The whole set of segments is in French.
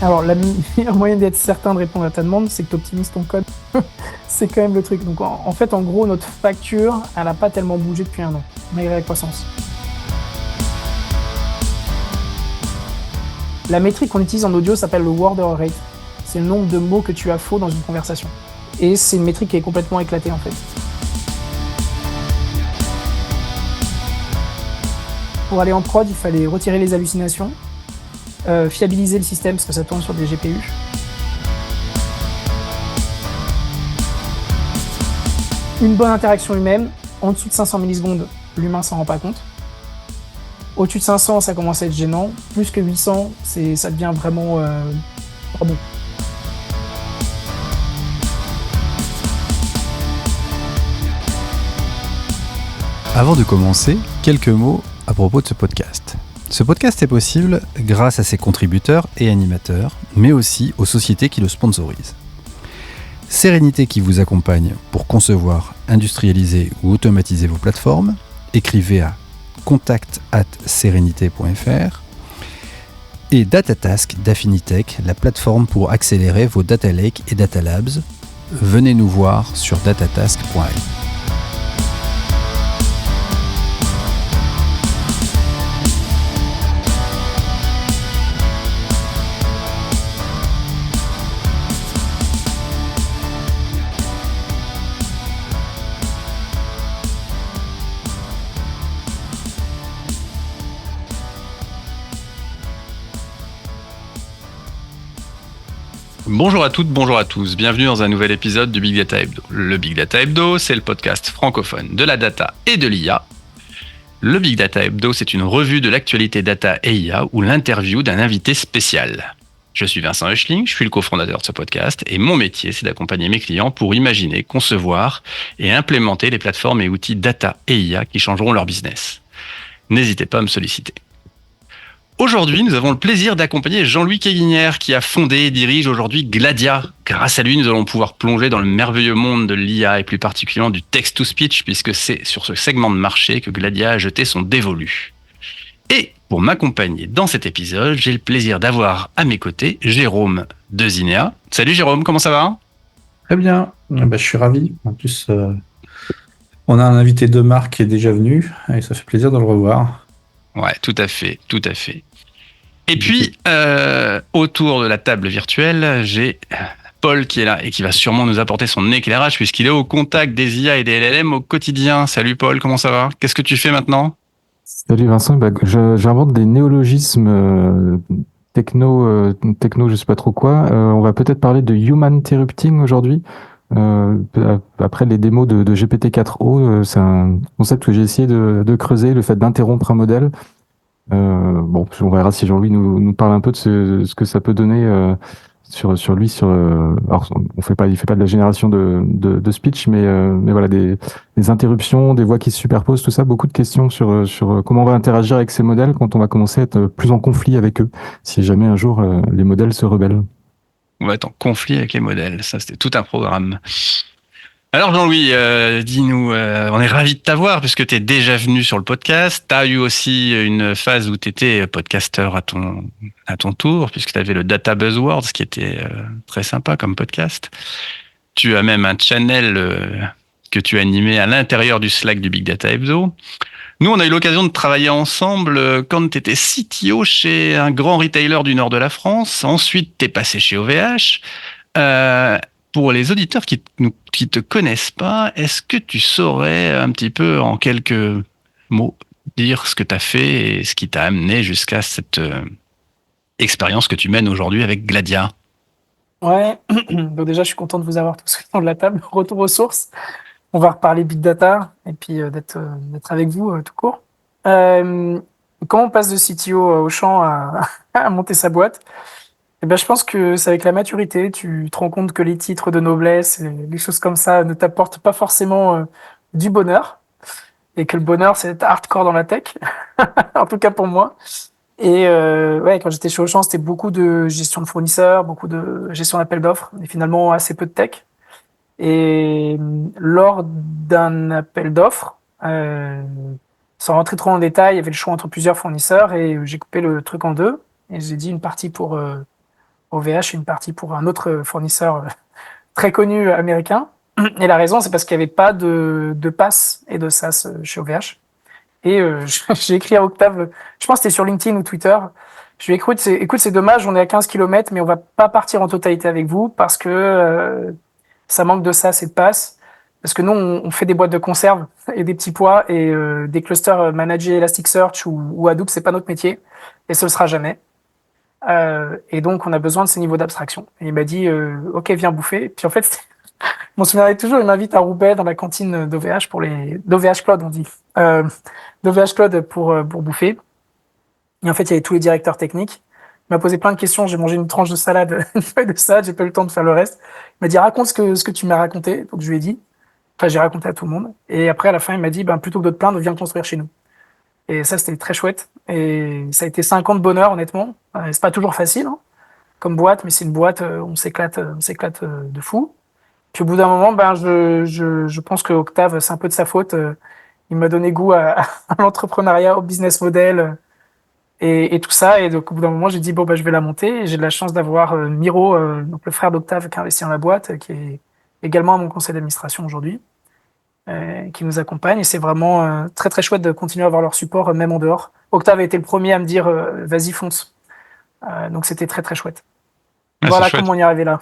Alors, la meilleure moyen d'être certain de répondre à ta demande, c'est que tu optimises ton code. C'est quand même le truc. Donc, en fait, en gros, notre facture, elle n'a pas tellement bougé depuis un an, malgré la croissance. La métrique qu'on utilise en audio s'appelle le word error rate. C'est le nombre de mots que tu as faux dans une conversation. Et c'est une métrique qui est complètement éclatée, en fait. Pour aller en prod, il fallait retirer les hallucinations, fiabiliser le système parce que ça tourne sur des GPU. Une bonne interaction humaine, en dessous de 500 millisecondes, l'humain s'en rend pas compte. Au-dessus de 500, ça commence à être gênant. Plus que 800, ça devient vraiment pas bon. Avant de commencer, quelques mots à propos de ce podcast. Ce podcast est possible grâce à ses contributeurs et animateurs, mais aussi aux sociétés qui le sponsorisent. Sérénité qui vous accompagne pour concevoir, industrialiser ou automatiser vos plateformes. Écrivez à contact@serenité.fr. Et Datatask d'Affinitech, la plateforme pour accélérer vos data lakes et data labs. Venez nous voir sur datatask.ai. Bonjour à toutes, bonjour à tous, bienvenue dans un nouvel épisode du Big Data Hebdo. Le Big Data Hebdo, c'est le podcast francophone de la data et de l'IA. Le Big Data Hebdo, c'est une revue de l'actualité data et IA ou l'interview d'un invité spécial. Je suis Vincent Huchling, je suis le cofondateur de ce podcast et mon métier, c'est d'accompagner mes clients pour imaginer, concevoir et implémenter les plateformes et outils data et IA qui changeront leur business. N'hésitez pas à me solliciter. Aujourd'hui, nous avons le plaisir d'accompagner Jean-Louis Kéguinière qui a fondé et dirige aujourd'hui Gladia. Grâce à lui, nous allons pouvoir plonger dans le merveilleux monde de l'IA et plus particulièrement du text-to-speech puisque c'est sur ce segment de marché que Gladia a jeté son dévolu. Et pour m'accompagner dans cet épisode, j'ai le plaisir d'avoir à mes côtés Jérôme de Zinea. Salut Jérôme, comment ça va ? Très bien, je suis ravi. En plus, on a un invité de marque qui est déjà venu et ça fait plaisir de le revoir. Ouais, tout à fait, tout à fait. Et puis, autour de la table virtuelle, j'ai Paul qui est là et qui va sûrement nous apporter son éclairage puisqu'il est au contact des IA et des LLM au quotidien. Salut Paul, comment ça va ? Qu'est-ce que tu fais maintenant ? Salut Vincent, j'invente des néologismes techno, je sais pas trop quoi. On va peut-être parler de human interrupting aujourd'hui. Après les démos de GPT-4o, c'est un concept que j'ai essayé de creuser, le fait d'interrompre un modèle. On verra si Jean-Louis nous parle un peu de ce que ça peut donner sur lui. Alors, il fait pas de la génération de speech, mais voilà, des interruptions, des voix qui se superposent, tout ça, beaucoup de questions sur comment on va interagir avec ces modèles quand on va commencer à être plus en conflit avec eux, si jamais un jour les modèles se rebellent. On va être en conflit avec les modèles, ça c'était tout un programme. Alors Jean-Louis, dis-nous, on est ravis de t'avoir puisque tu es déjà venu sur le podcast. Tu as eu aussi une phase où tu étais podcasteur à ton tour puisque tu avais le Data Buzzwords qui était très sympa comme podcast. Tu as même un channel que tu animais à l'intérieur du Slack du Big Data Hebdo. Nous, on a eu l'occasion de travailler ensemble quand tu étais CTO chez un grand retailer du nord de la France. Ensuite, tu es passé chez OVH. Pour les auditeurs qui te connaissent pas, est-ce que tu saurais un petit peu en quelques mots dire ce que tu as fait et ce qui t'a amené jusqu'à cette expérience que tu mènes aujourd'hui avec Gladia ? Ouais, donc déjà, je suis content de vous avoir tous autour de la table. Retour aux sources. On va reparler Big Data et puis d'être avec vous tout court. Quand on passe de CTO au champ à monter sa boîte, eh ben, je pense que c'est avec la maturité, tu te rends compte que les titres de noblesse et les choses comme ça ne t'apportent pas forcément du bonheur et que le bonheur, c'est d'être hardcore dans la tech, en tout cas pour moi. Et quand j'étais chez Auchan, c'était beaucoup de gestion de fournisseurs, beaucoup de gestion d'appels d'offres et finalement assez peu de tech. Et lors d'un appel d'offres, sans rentrer trop en détail, il y avait le choix entre plusieurs fournisseurs et j'ai coupé le truc en deux et j'ai dit une partie pour OVH et une partie pour un autre fournisseur très connu américain. Et la raison, c'est parce qu'il n'y avait pas de pass et de SaaS chez OVH. Et j'ai écrit à Octave, je pense que c'était sur LinkedIn ou Twitter. Je lui ai dit, écoute, c'est dommage, on est à 15 km, mais on va pas partir en totalité avec vous parce que ça manque de SaaS et de pass. Parce que nous, on fait des boîtes de conserve et des petits pois et des clusters managés Elasticsearch ou Hadoop, c'est pas notre métier et ce le sera jamais. Et donc, on a besoin de ces niveaux d'abstraction. Et il m'a dit, OK, viens bouffer. Puis en fait, je m'en souviendrai toujours, il m'invite à Roubaix dans la cantine d'OVH d'OVH Cloud, on dit, d'OVH Cloud pour bouffer. Et en fait, il y avait tous les directeurs techniques. Il m'a posé plein de questions. J'ai mangé une tranche de salade, une feuille de salade. J'ai pas eu le temps de faire le reste. Il m'a dit, raconte ce que tu m'as raconté. Donc, je lui ai dit. Enfin, j'ai raconté à tout le monde. Et après, à la fin, il m'a dit, plutôt que de te plaindre, viens construire chez nous. Et ça, c'était très chouette. Et ça a été 5 ans de bonheur, honnêtement. C'est pas toujours facile, hein, comme boîte, mais c'est une boîte, on s'éclate de fou. Puis au bout d'un moment, je pense que Octave, c'est un peu de sa faute. Il m'a donné goût à l'entrepreneuriat, au business model et tout ça. Et donc au bout d'un moment, j'ai dit je vais la monter. Et j'ai de la chance d'avoir Miro, donc le frère d'Octave, qui a investi dans la boîte, qui est également à mon conseil d'administration aujourd'hui, qui nous accompagne. Et c'est vraiment très très chouette de continuer à avoir leur support, même en dehors. Octave a été le premier à me dire vas-y fonce. Donc c'était très très chouette. Ah, voilà comment on y est arrivé là.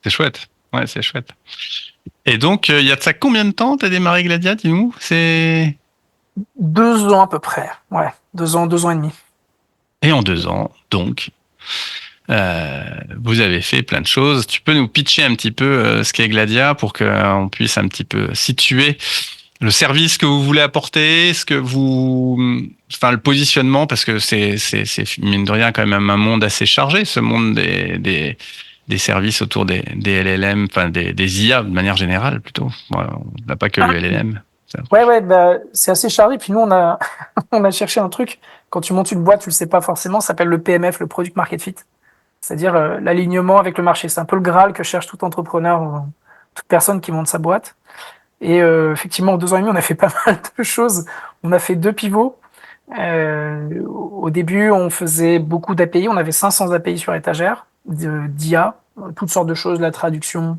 C'est chouette. Ouais, c'est chouette. Et donc, il y a de ça combien de temps t'as démarré Gladia, dis-nous? C'est 2 ans à peu près. Ouais, 2 ans et demi. Et en 2 ans, donc, vous avez fait plein de choses. Tu peux nous pitcher un petit peu ce qu'est Gladia pour qu'on puisse un petit peu situer le service que vous voulez apporter, le positionnement, parce que c'est mine de rien quand même un monde assez chargé, ce monde des services autour des LLM, enfin des IA de manière générale plutôt. Bon, on n'a pas que le LLM. Ouais, c'est assez chargé. Puis nous, on a, on a cherché un truc. Quand tu montes une boîte, tu le sais pas forcément, ça s'appelle le PMF, le Product Market Fit. C'est-à-dire l'alignement avec le marché. C'est un peu le Graal que cherche tout entrepreneur ou toute personne qui monte sa boîte. Et effectivement, en 2 ans et demi, on a fait pas mal de choses. On a fait 2 pivots. Au début, on faisait beaucoup d'API. On avait 500 API sur étagère, d'IA, toutes sortes de choses, la traduction,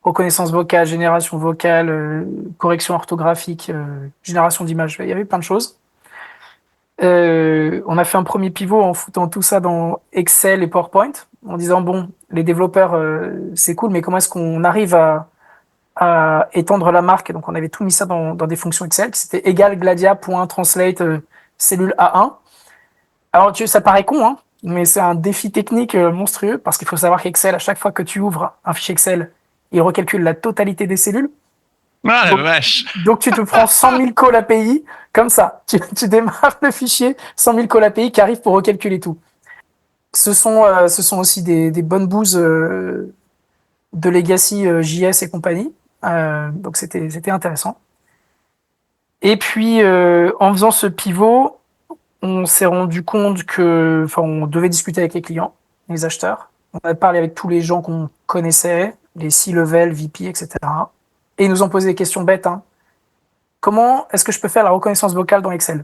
reconnaissance vocale, génération vocale, correction orthographique, génération d'images. Il y avait plein de choses. On a fait un premier pivot en foutant tout ça dans Excel et PowerPoint, en disant les développeurs, c'est cool, mais comment est-ce qu'on arrive à étendre la marque? Et donc on avait tout mis ça dans des fonctions Excel, c'était égal gladia.translate cellule A1. Alors ça paraît con, hein, mais c'est un défi technique monstrueux, parce qu'il faut savoir qu'Excel, à chaque fois que tu ouvres un fichier Excel, il recalcule la totalité des cellules. Ah la vache! Donc tu te prends 100 000 calls API, comme ça. Tu démarres le fichier, 100 000 calls API qui arrivent pour recalculer tout. Ce sont aussi des bonnes bouses de legacy JS et compagnie. Donc c'était intéressant. Et puis en faisant ce pivot, on s'est rendu compte on devait discuter avec les clients, les acheteurs. On a parlé avec tous les gens qu'on connaissait, les C-level, VP, etc. Et ils nous ont posé des questions bêtes. Hein. Comment est-ce que je peux faire la reconnaissance vocale dans Excel?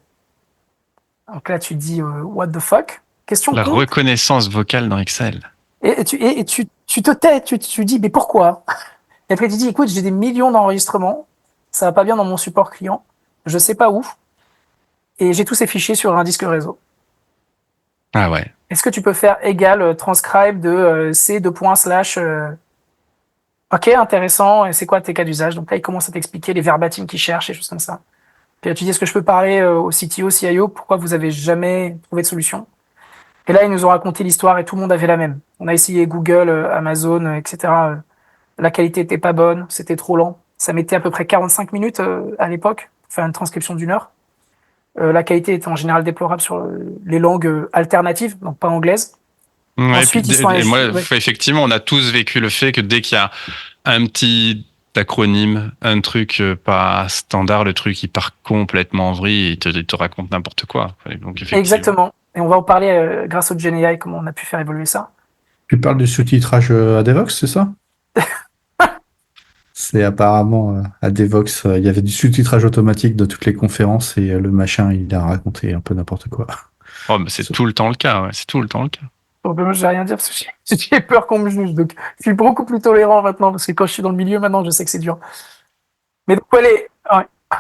Donc là, tu te dis what the fuck? Question La con. reconnaissance vocale dans Excel. Et tu te tais, tu dis mais pourquoi? Et après tu dis écoute, j'ai des millions d'enregistrements, ça va pas bien dans mon support client, je sais pas où, et j'ai tous ces fichiers sur un disque réseau. Ah ouais. Est-ce que tu peux faire égal transcribe de c // Ok, intéressant, et c'est quoi tes cas d'usage? Donc là, il commence à t'expliquer les verbatims qu'il cherche et choses comme ça. Puis là, tu dis, est-ce que je peux parler au CTO, CIO, pourquoi vous avez jamais trouvé de solution? Et là, ils nous ont raconté l'histoire et tout le monde avait la même. On a essayé Google, Amazon, etc. La qualité était pas bonne, c'était trop lent. Ça mettait à peu près 45 minutes à l'époque pour faire une transcription d'1 heure. La qualité était en général déplorable sur les langues alternatives, donc pas anglaises. Ouais, Ensuite, effectivement, on a tous vécu le fait que dès qu'il y a un petit acronyme, un truc pas standard, le truc il part complètement en vrille et il te raconte n'importe quoi. Donc, exactement. Et on va en parler grâce au GenAI, comment on a pu faire évoluer ça. Tu parles du sous-titrage à Devox, c'est ça? C'est apparemment à Devox, il y avait du sous-titrage automatique de toutes les conférences et le machin, il a raconté un peu n'importe quoi. Oh, mais c'est tout le temps le cas, ouais. C'est tout le temps le cas. Donc, moi, je vais rien dire parce que j'ai peur qu'on me juge. Donc, je suis beaucoup plus tolérant maintenant parce que quand je suis dans le milieu, maintenant, je sais que c'est dur. Mais donc, ouais,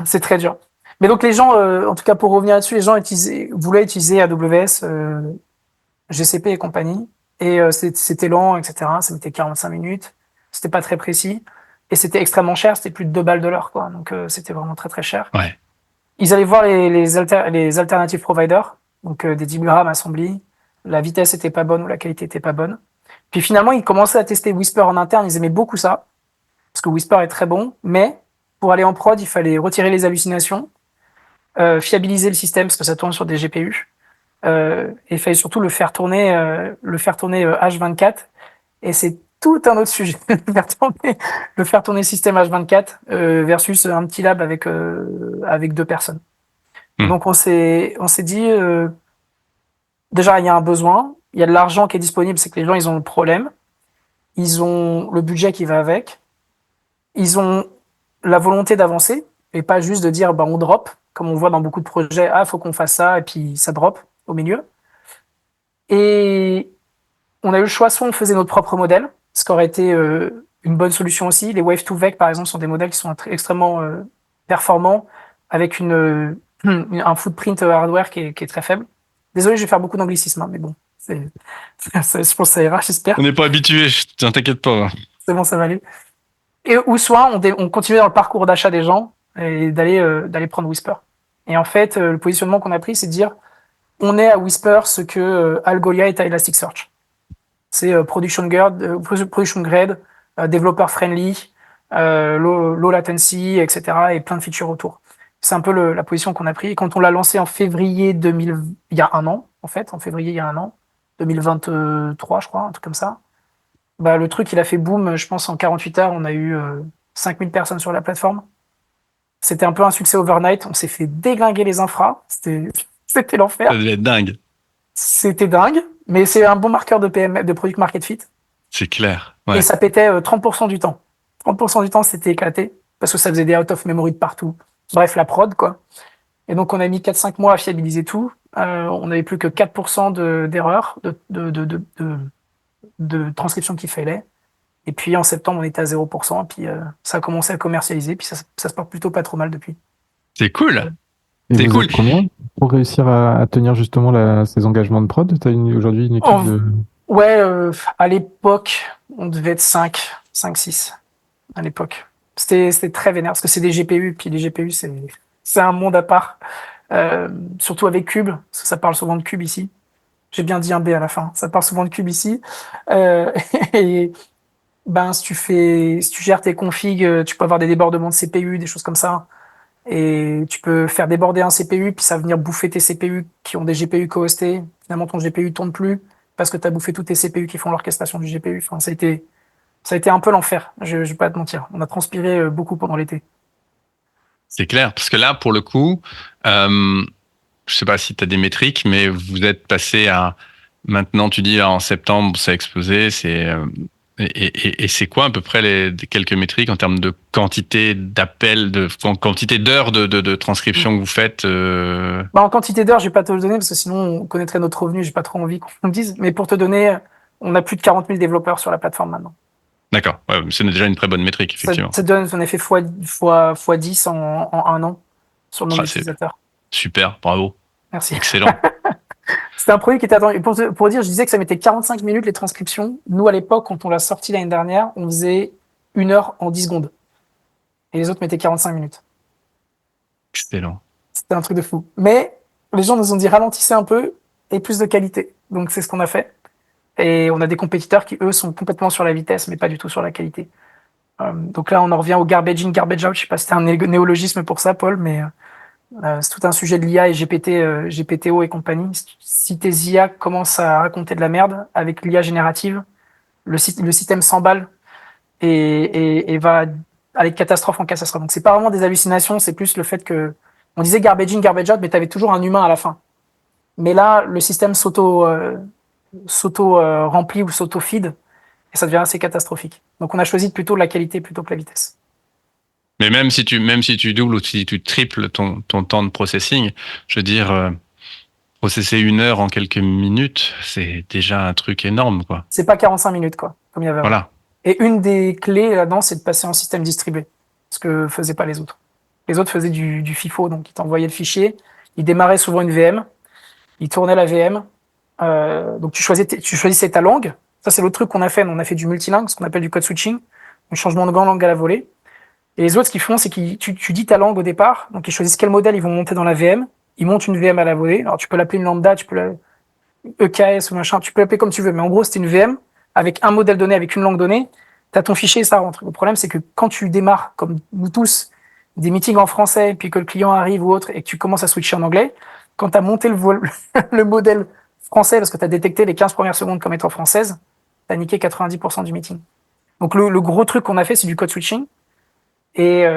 c'est très dur. Mais donc, les gens, en tout cas, pour revenir là-dessus, les gens voulaient utiliser AWS, GCP et compagnie. Et c'était lent, etc. Ça mettait 45 minutes. C'était pas très précis. Et c'était extrêmement cher. C'était plus de 2 balles de l'heure, quoi. Donc, c'était vraiment très, très cher. Ouais. Ils allaient voir les alternatives providers. Donc, des 10 grammes Assembly. La vitesse était pas bonne ou la qualité était pas bonne. Puis finalement, ils commençaient à tester Whisper en interne. Ils aimaient beaucoup ça. Parce que Whisper est très bon. Mais pour aller en prod, il fallait retirer les hallucinations, fiabiliser le système parce que ça tourne sur des GPU. Et il fallait surtout le faire tourner H24. Et c'est tout un autre sujet. le faire tourner système H24 versus un petit lab avec 2 personnes. Donc on s'est dit déjà il y a un besoin, il y a de l'argent qui est disponible, c'est que les gens ils ont le problème, ils ont le budget qui va avec, ils ont la volonté d'avancer et pas juste de dire bah on drop comme on voit dans beaucoup de projets, faut qu'on fasse ça et puis ça drop au milieu. Et on a eu le choix, soit on faisait notre propre modèle, ce qui aurait été une bonne solution aussi. Les Wave2Vec, par exemple, sont des modèles qui sont extrêmement performants, avec un footprint hardware qui est très faible. Désolé, je vais faire beaucoup d'anglicisme, mais bon, je pense que ça ira, j'espère. On n'est pas habitué, t'inquiète pas. C'est bon, ça va aller. Ou soit on continuait dans le parcours d'achat des gens et d'aller prendre Whisper. Et en fait, le positionnement qu'on a pris, c'est de dire on est à Whisper ce que Algolia est à Elasticsearch. C'est production grade, developer friendly, low latency, etc. et plein de features autour. C'est un peu la position qu'on a pris. Et quand on l'a lancé en février 2000, il y a un an, en fait, 2023, je crois, un truc comme ça. Bah, le truc, il a fait boom, je pense, en 48 heures, on a eu 5000 personnes sur la plateforme. C'était un peu un succès overnight. On s'est fait déglinguer les infras. C'était l'enfer. Ça devait être dingue. C'était dingue, mais c'est un bon marqueur de PM, de Product Market Fit. C'est clair. Ouais. Et ça pétait 30% du temps. 30% du temps, c'était éclaté, parce que ça faisait des out of memory de partout. Bref, la prod, quoi. Et donc, on a mis 4-5 mois à fiabiliser tout. On n'avait plus que 4% d'erreurs, de transcription qui faillait. Et puis, en septembre, on était à 0%. Et puis, ça a commencé à commercialiser. Puis, ça se porte plutôt pas trop mal depuis. C'est cool. Et C'est vous cool. êtes combien pour réussir à tenir justement ces engagements de prod? Tu as aujourd'hui une équipe de... Ouais, à l'époque, on devait être 5, 6 à l'époque. C'était très vénère parce que c'est des GPU, puis les GPU, c'est un monde à part. Surtout avec Cube, parce que ça parle souvent de Cube ici. J'ai bien dit un B à la fin. Ça parle souvent de Cube ici. Et ben, si tu gères tes configs, tu peux avoir des débordements de CPU, des choses comme ça. Et tu peux faire déborder un CPU, puis ça va venir bouffer tes CPU qui ont des GPU co-hostés. Finalement, ton GPU tourne plus parce que tu as bouffé tous tes CPU qui font l'orchestration du GPU. Enfin, ça a été un peu l'enfer, je vais pas te mentir. On a transpiré beaucoup pendant l'été. C'est clair, parce que là, pour le coup, je sais pas si tu as des métriques, mais vous êtes passé à... Maintenant, tu dis en septembre, ça a explosé. Et c'est quoi à peu près les quelques métriques en termes de quantité d'appels, de quantité d'heures de transcription que vous faites Bah, en quantité d'heures, je vais pas te le donner parce que sinon on connaîtrait notre revenu. J'ai pas trop envie qu'on le dise. Mais pour te donner, on a plus de 40 000 développeurs sur la plateforme maintenant. D'accord, ouais, c'est déjà une très bonne métrique, effectivement. Ça donne un effet fois 10 en un an sur le nombre d'utilisateurs. Super, bravo. Merci. Excellent. C'était un produit qui était attendu. Pour dire, je disais que ça mettait 45 minutes les transcriptions. Nous, à l'époque, quand on l'a sorti l'année dernière, on faisait 1 heure en 10 secondes. Et les autres mettaient 45 minutes. Excellent. C'était un truc de fou. Mais les gens nous ont dit ralentissez un peu et plus de qualité. Donc, c'est ce qu'on a fait. Et on a des compétiteurs qui, eux, sont complètement sur la vitesse, mais pas du tout sur la qualité. Donc là, on en revient au garbage in, garbage out. Je sais pas si c'était un néologisme pour ça, Paul, mais c'est tout un sujet de l'IA et GPTO et compagnie. Si tes IA commencent à raconter de la merde avec l'IA générative, le système s'emballe et va aller de catastrophe en catastrophe. Donc c'est pas vraiment des hallucinations, c'est plus le fait que on disait garbage in, garbage out, mais t'avais toujours un humain à la fin. Mais là, le système s'auto remplit ou s'auto feed et ça devient assez catastrophique. Donc on a choisi plutôt la qualité plutôt que la vitesse. Mais même si tu doubles ou si tu triples ton temps de processing, je veux dire, processer 1 heure en quelques minutes, c'est déjà un truc énorme, quoi. C'est pas 45 minutes, quoi, comme il y avait avant. Voilà. Et une des clés là-dedans, c'est de passer en système distribué, ce que faisaient pas les autres. Les autres faisaient du FIFO, donc ils t'envoyaient le fichier, ils démarraient souvent une VM, ils tournaient la VM, donc tu choisissais ta langue. Ça, c'est l'autre truc qu'on a fait. On a fait du multilingue, ce qu'on appelle du code switching, du changement de langue à la volée. Et les autres, ce qu'ils font, c'est que tu dis ta langue au départ, donc ils choisissent quel modèle ils vont monter dans la VM. Ils montent une VM à la volée. Alors tu peux l'appeler une lambda, tu peux l'appeler EKS ou machin, tu peux l'appeler comme tu veux, mais en gros, c'était une VM avec un modèle donné, avec une langue donnée. Tu as ton fichier et ça rentre. Le problème, c'est que quand tu démarres, comme nous tous, des meetings en français, puis que le client arrive ou autre, et que tu commences à switcher en anglais, quand tu as monté le modèle français, parce que tu as détecté les 15 premières secondes comme étant françaises, tu as niqué 90% du meeting. Donc le gros truc qu'on a fait, c'est du code switching. Et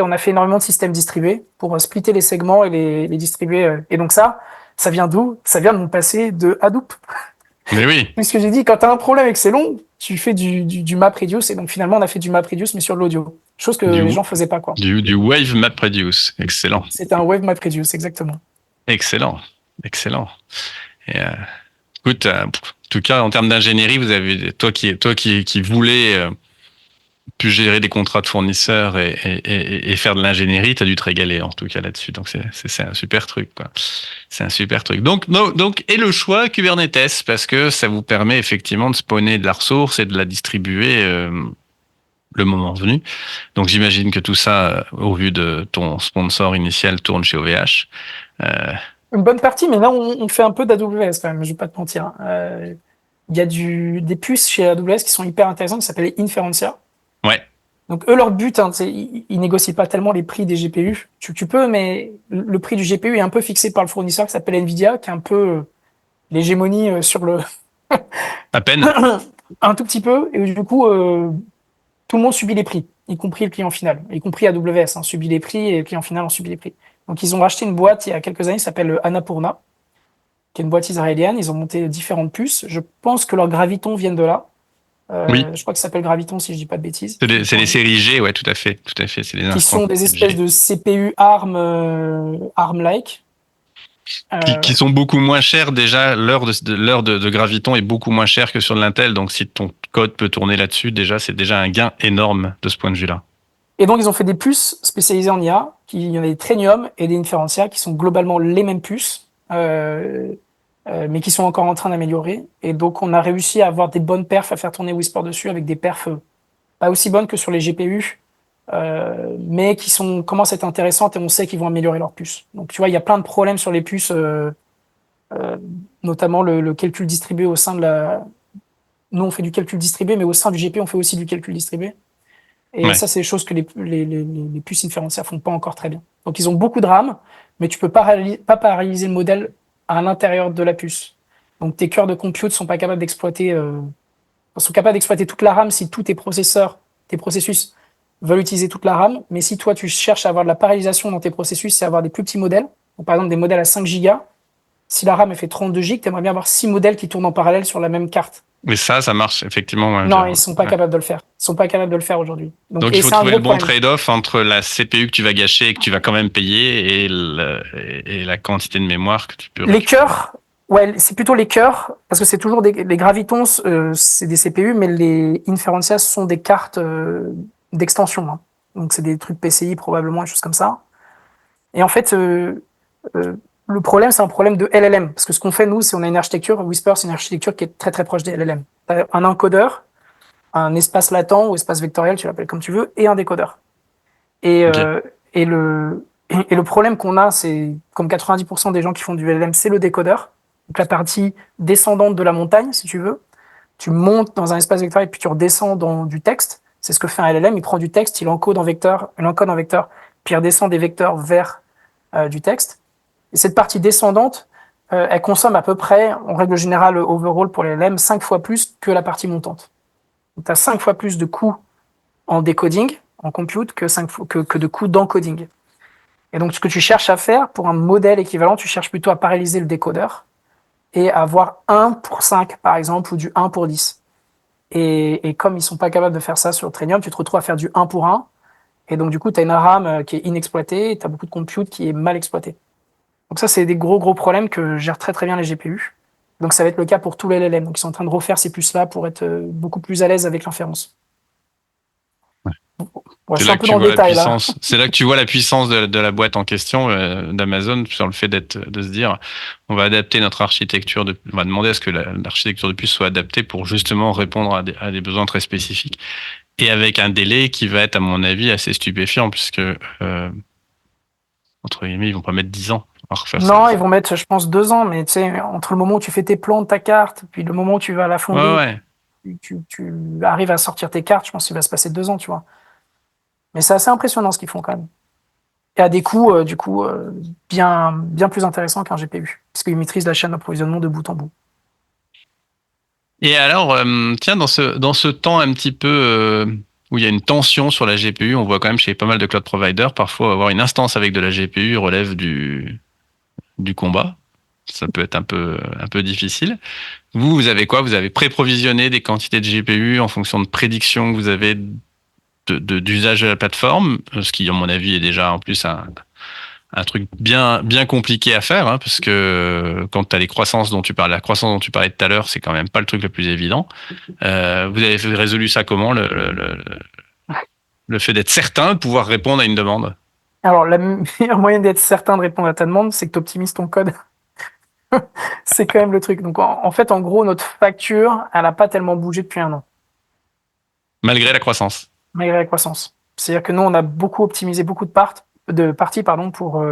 on a fait énormément de systèmes distribués pour splitter les segments et les distribuer. Et donc ça vient d'où? Ça vient de mon passé de Hadoop. Mais oui. Puisque j'ai dit, quand tu as un problème et que c'est long, tu fais du MapReduce. Et donc finalement, on a fait du MapReduce, mais sur de l'audio. Chose que les gens faisaient pas, quoi. Du Wave MapReduce. Excellent. C'était un Wave MapReduce, exactement. Excellent. Et, écoute, en tout cas, en termes d'ingénierie, vous avez, toi qui voulais pu gérer des contrats de fournisseurs et faire de l'ingénierie, tu as dû te régaler en tout cas là-dessus. Donc c'est un super truc, quoi. C'est un super truc. Donc et le choix Kubernetes, parce que ça vous permet effectivement de spawner de la ressource et de la distribuer le moment venu. Donc j'imagine que tout ça, au vu de ton sponsor initial, tourne chez OVH. Une bonne partie, mais là, on fait un peu d'AWS quand même, je vais pas te mentir. Il y a des puces chez AWS qui sont hyper intéressantes, qui s'appellent Inferentia. Ouais. Donc eux, leur but, ils négocient pas tellement les prix des GPU. Tu peux, mais le prix du GPU est un peu fixé par le fournisseur qui s'appelle Nvidia, qui est un peu l'hégémonie sur le... À peine. Un tout petit peu, et du coup, tout le monde subit les prix, y compris le client final, y compris AWS, subit les prix, et le client final en subit les prix. Donc ils ont racheté une boîte il y a quelques années qui s'appelle Annapurna, qui est une boîte israélienne. Ils ont monté différentes puces. Je pense que leurs gravitons viennent de là. Oui. Je crois que ça s'appelle Graviton, si je dis pas de bêtises. C'est les séries G, ouais, tout à fait. C'est les qui sont des espèces de CPU ARM-like. Qui sont beaucoup moins chers déjà. L'heure de Graviton est beaucoup moins chère que sur l'Intel. Donc si ton code peut tourner là-dessus, déjà c'est déjà un gain énorme de ce point de vue-là. Et donc ils ont fait des puces spécialisées en IA. Il y en a des Trainium et des Inferentia qui sont globalement les mêmes puces. Mais qui sont encore en train d'améliorer. Et donc, on a réussi à avoir des bonnes perfs, à faire tourner Whisper dessus avec des perfs pas aussi bonnes que sur les GPU, mais qui commencent à être intéressantes et on sait qu'ils vont améliorer leurs puces. Donc, tu vois, il y a plein de problèmes sur les puces, notamment le calcul distribué au sein de la... Nous, on fait du calcul distribué, mais au sein du GPU, on fait aussi du calcul distribué. Et ouais. Ça, c'est des choses que les puces Inferentia font pas encore très bien. Donc, ils ont beaucoup de RAM, mais tu peux pas paralyser le modèle à l'intérieur de la puce. Donc tes cœurs de compute sont pas capables d'exploiter, sont capables d'exploiter toute la RAM si tous tes processus veulent utiliser toute la RAM. Mais si toi tu cherches à avoir de la parallélisation dans tes processus, c'est avoir des plus petits modèles. Donc, par exemple des modèles à 5 Go. Si la RAM elle fait 32 Go, tu aimerais bien avoir 6 modèles qui tournent en parallèle sur la même carte. Mais ça marche effectivement. Non, ils sont pas capables de le faire. Ils sont pas capables de le faire aujourd'hui. Donc il faut trouver le bon trade-off entre la CPU que tu vas gâcher et que tu vas quand même payer et la quantité de mémoire que tu peux récupérer. Les cœurs, ouais, c'est plutôt les cœurs, parce que c'est toujours les Gravitons, c'est des CPU, mais les Inferentia sont des cartes d'extension. Hein. Donc c'est des trucs PCI probablement, des choses comme ça. Et en fait, le problème, c'est un problème de LLM. Parce que ce qu'on fait, nous, c'est on a une architecture, Whisper, c'est une architecture qui est très très proche des LLM. T'as un encodeur, un espace latent ou espace vectoriel, tu l'appelles comme tu veux, et un décodeur. Et, okay. Et le problème qu'on a, c'est, comme 90% des gens qui font du LLM, c'est le décodeur. Donc la partie descendante de la montagne, si tu veux. Tu montes dans un espace vectoriel, puis tu redescends dans du texte. C'est ce que fait un LLM. Il prend du texte, il l'encode en vecteur, puis il redescend des vecteurs vers du texte. Et cette partie descendante, elle consomme à peu près, en règle générale, overall pour les LLM, 5 fois plus que la partie montante. Donc tu as 5 fois plus de coûts en décoding, en compute, que de coûts d'encoding. Et donc, ce que tu cherches à faire pour un modèle équivalent, tu cherches plutôt à paralyser le décodeur et à avoir 1 pour 5, par exemple, ou du 1 pour 10. Et comme ils sont pas capables de faire ça sur Trainium, tu te retrouves à faire du 1 pour 1. Et donc, du coup, tu as une RAM qui est inexploitée et tu as beaucoup de compute qui est mal exploité. Donc ça, c'est des gros problèmes que gèrent très très bien les GPU. Donc ça va être le cas pour tous les LLM. Donc ils sont en train de refaire ces puces-là pour être beaucoup plus à l'aise avec l'inférence. Ouais, je suis un peu dans le détail là. C'est là que tu vois la puissance de la boîte en question d'Amazon sur le fait de se dire on va adapter notre architecture, on va demander à ce que l'architecture de puce soit adaptée pour justement répondre à des besoins très spécifiques et avec un délai qui va être à mon avis assez stupéfiant puisque entre guillemets ils vont pas mettre 10 ans à refaire ça. Non, ils vont mettre, je pense, 2 ans, mais tu sais, entre le moment où tu fais tes plans de ta carte, puis le moment où tu vas la fonder, tu arrives à sortir tes cartes, je pense qu'il va se passer 2 ans, tu vois. Mais c'est assez impressionnant ce qu'ils font quand même. Et à des coûts, bien plus intéressants qu'un GPU, parce qu'ils maîtrisent la chaîne d'approvisionnement de bout en bout. Et alors, tiens, dans ce temps un petit peu où il y a une tension sur la GPU, on voit quand même chez pas mal de cloud providers, parfois avoir une instance avec de la GPU relève du combat. Ça peut être un peu difficile. Vous avez quoi? Vous avez pré-provisionné des quantités de GPU en fonction de prédictions que vous avez d'usage de la plateforme, ce qui, à mon avis, est déjà en plus un truc bien compliqué à faire, hein, parce que quand tu as la croissance dont tu parlais tout à l'heure, c'est quand même pas le truc le plus évident. Vous avez résolu ça comment, le fait d'être certain de pouvoir répondre à une demande? Alors, la meilleure moyenne d'être certain de répondre à ta demande, c'est que tu optimises ton code. C'est quand même le truc. Donc, en fait, en gros, notre facture, elle n'a pas tellement bougé depuis 1 an. Malgré la croissance. Malgré la croissance. C'est-à-dire que nous, on a beaucoup optimisé beaucoup de parties pour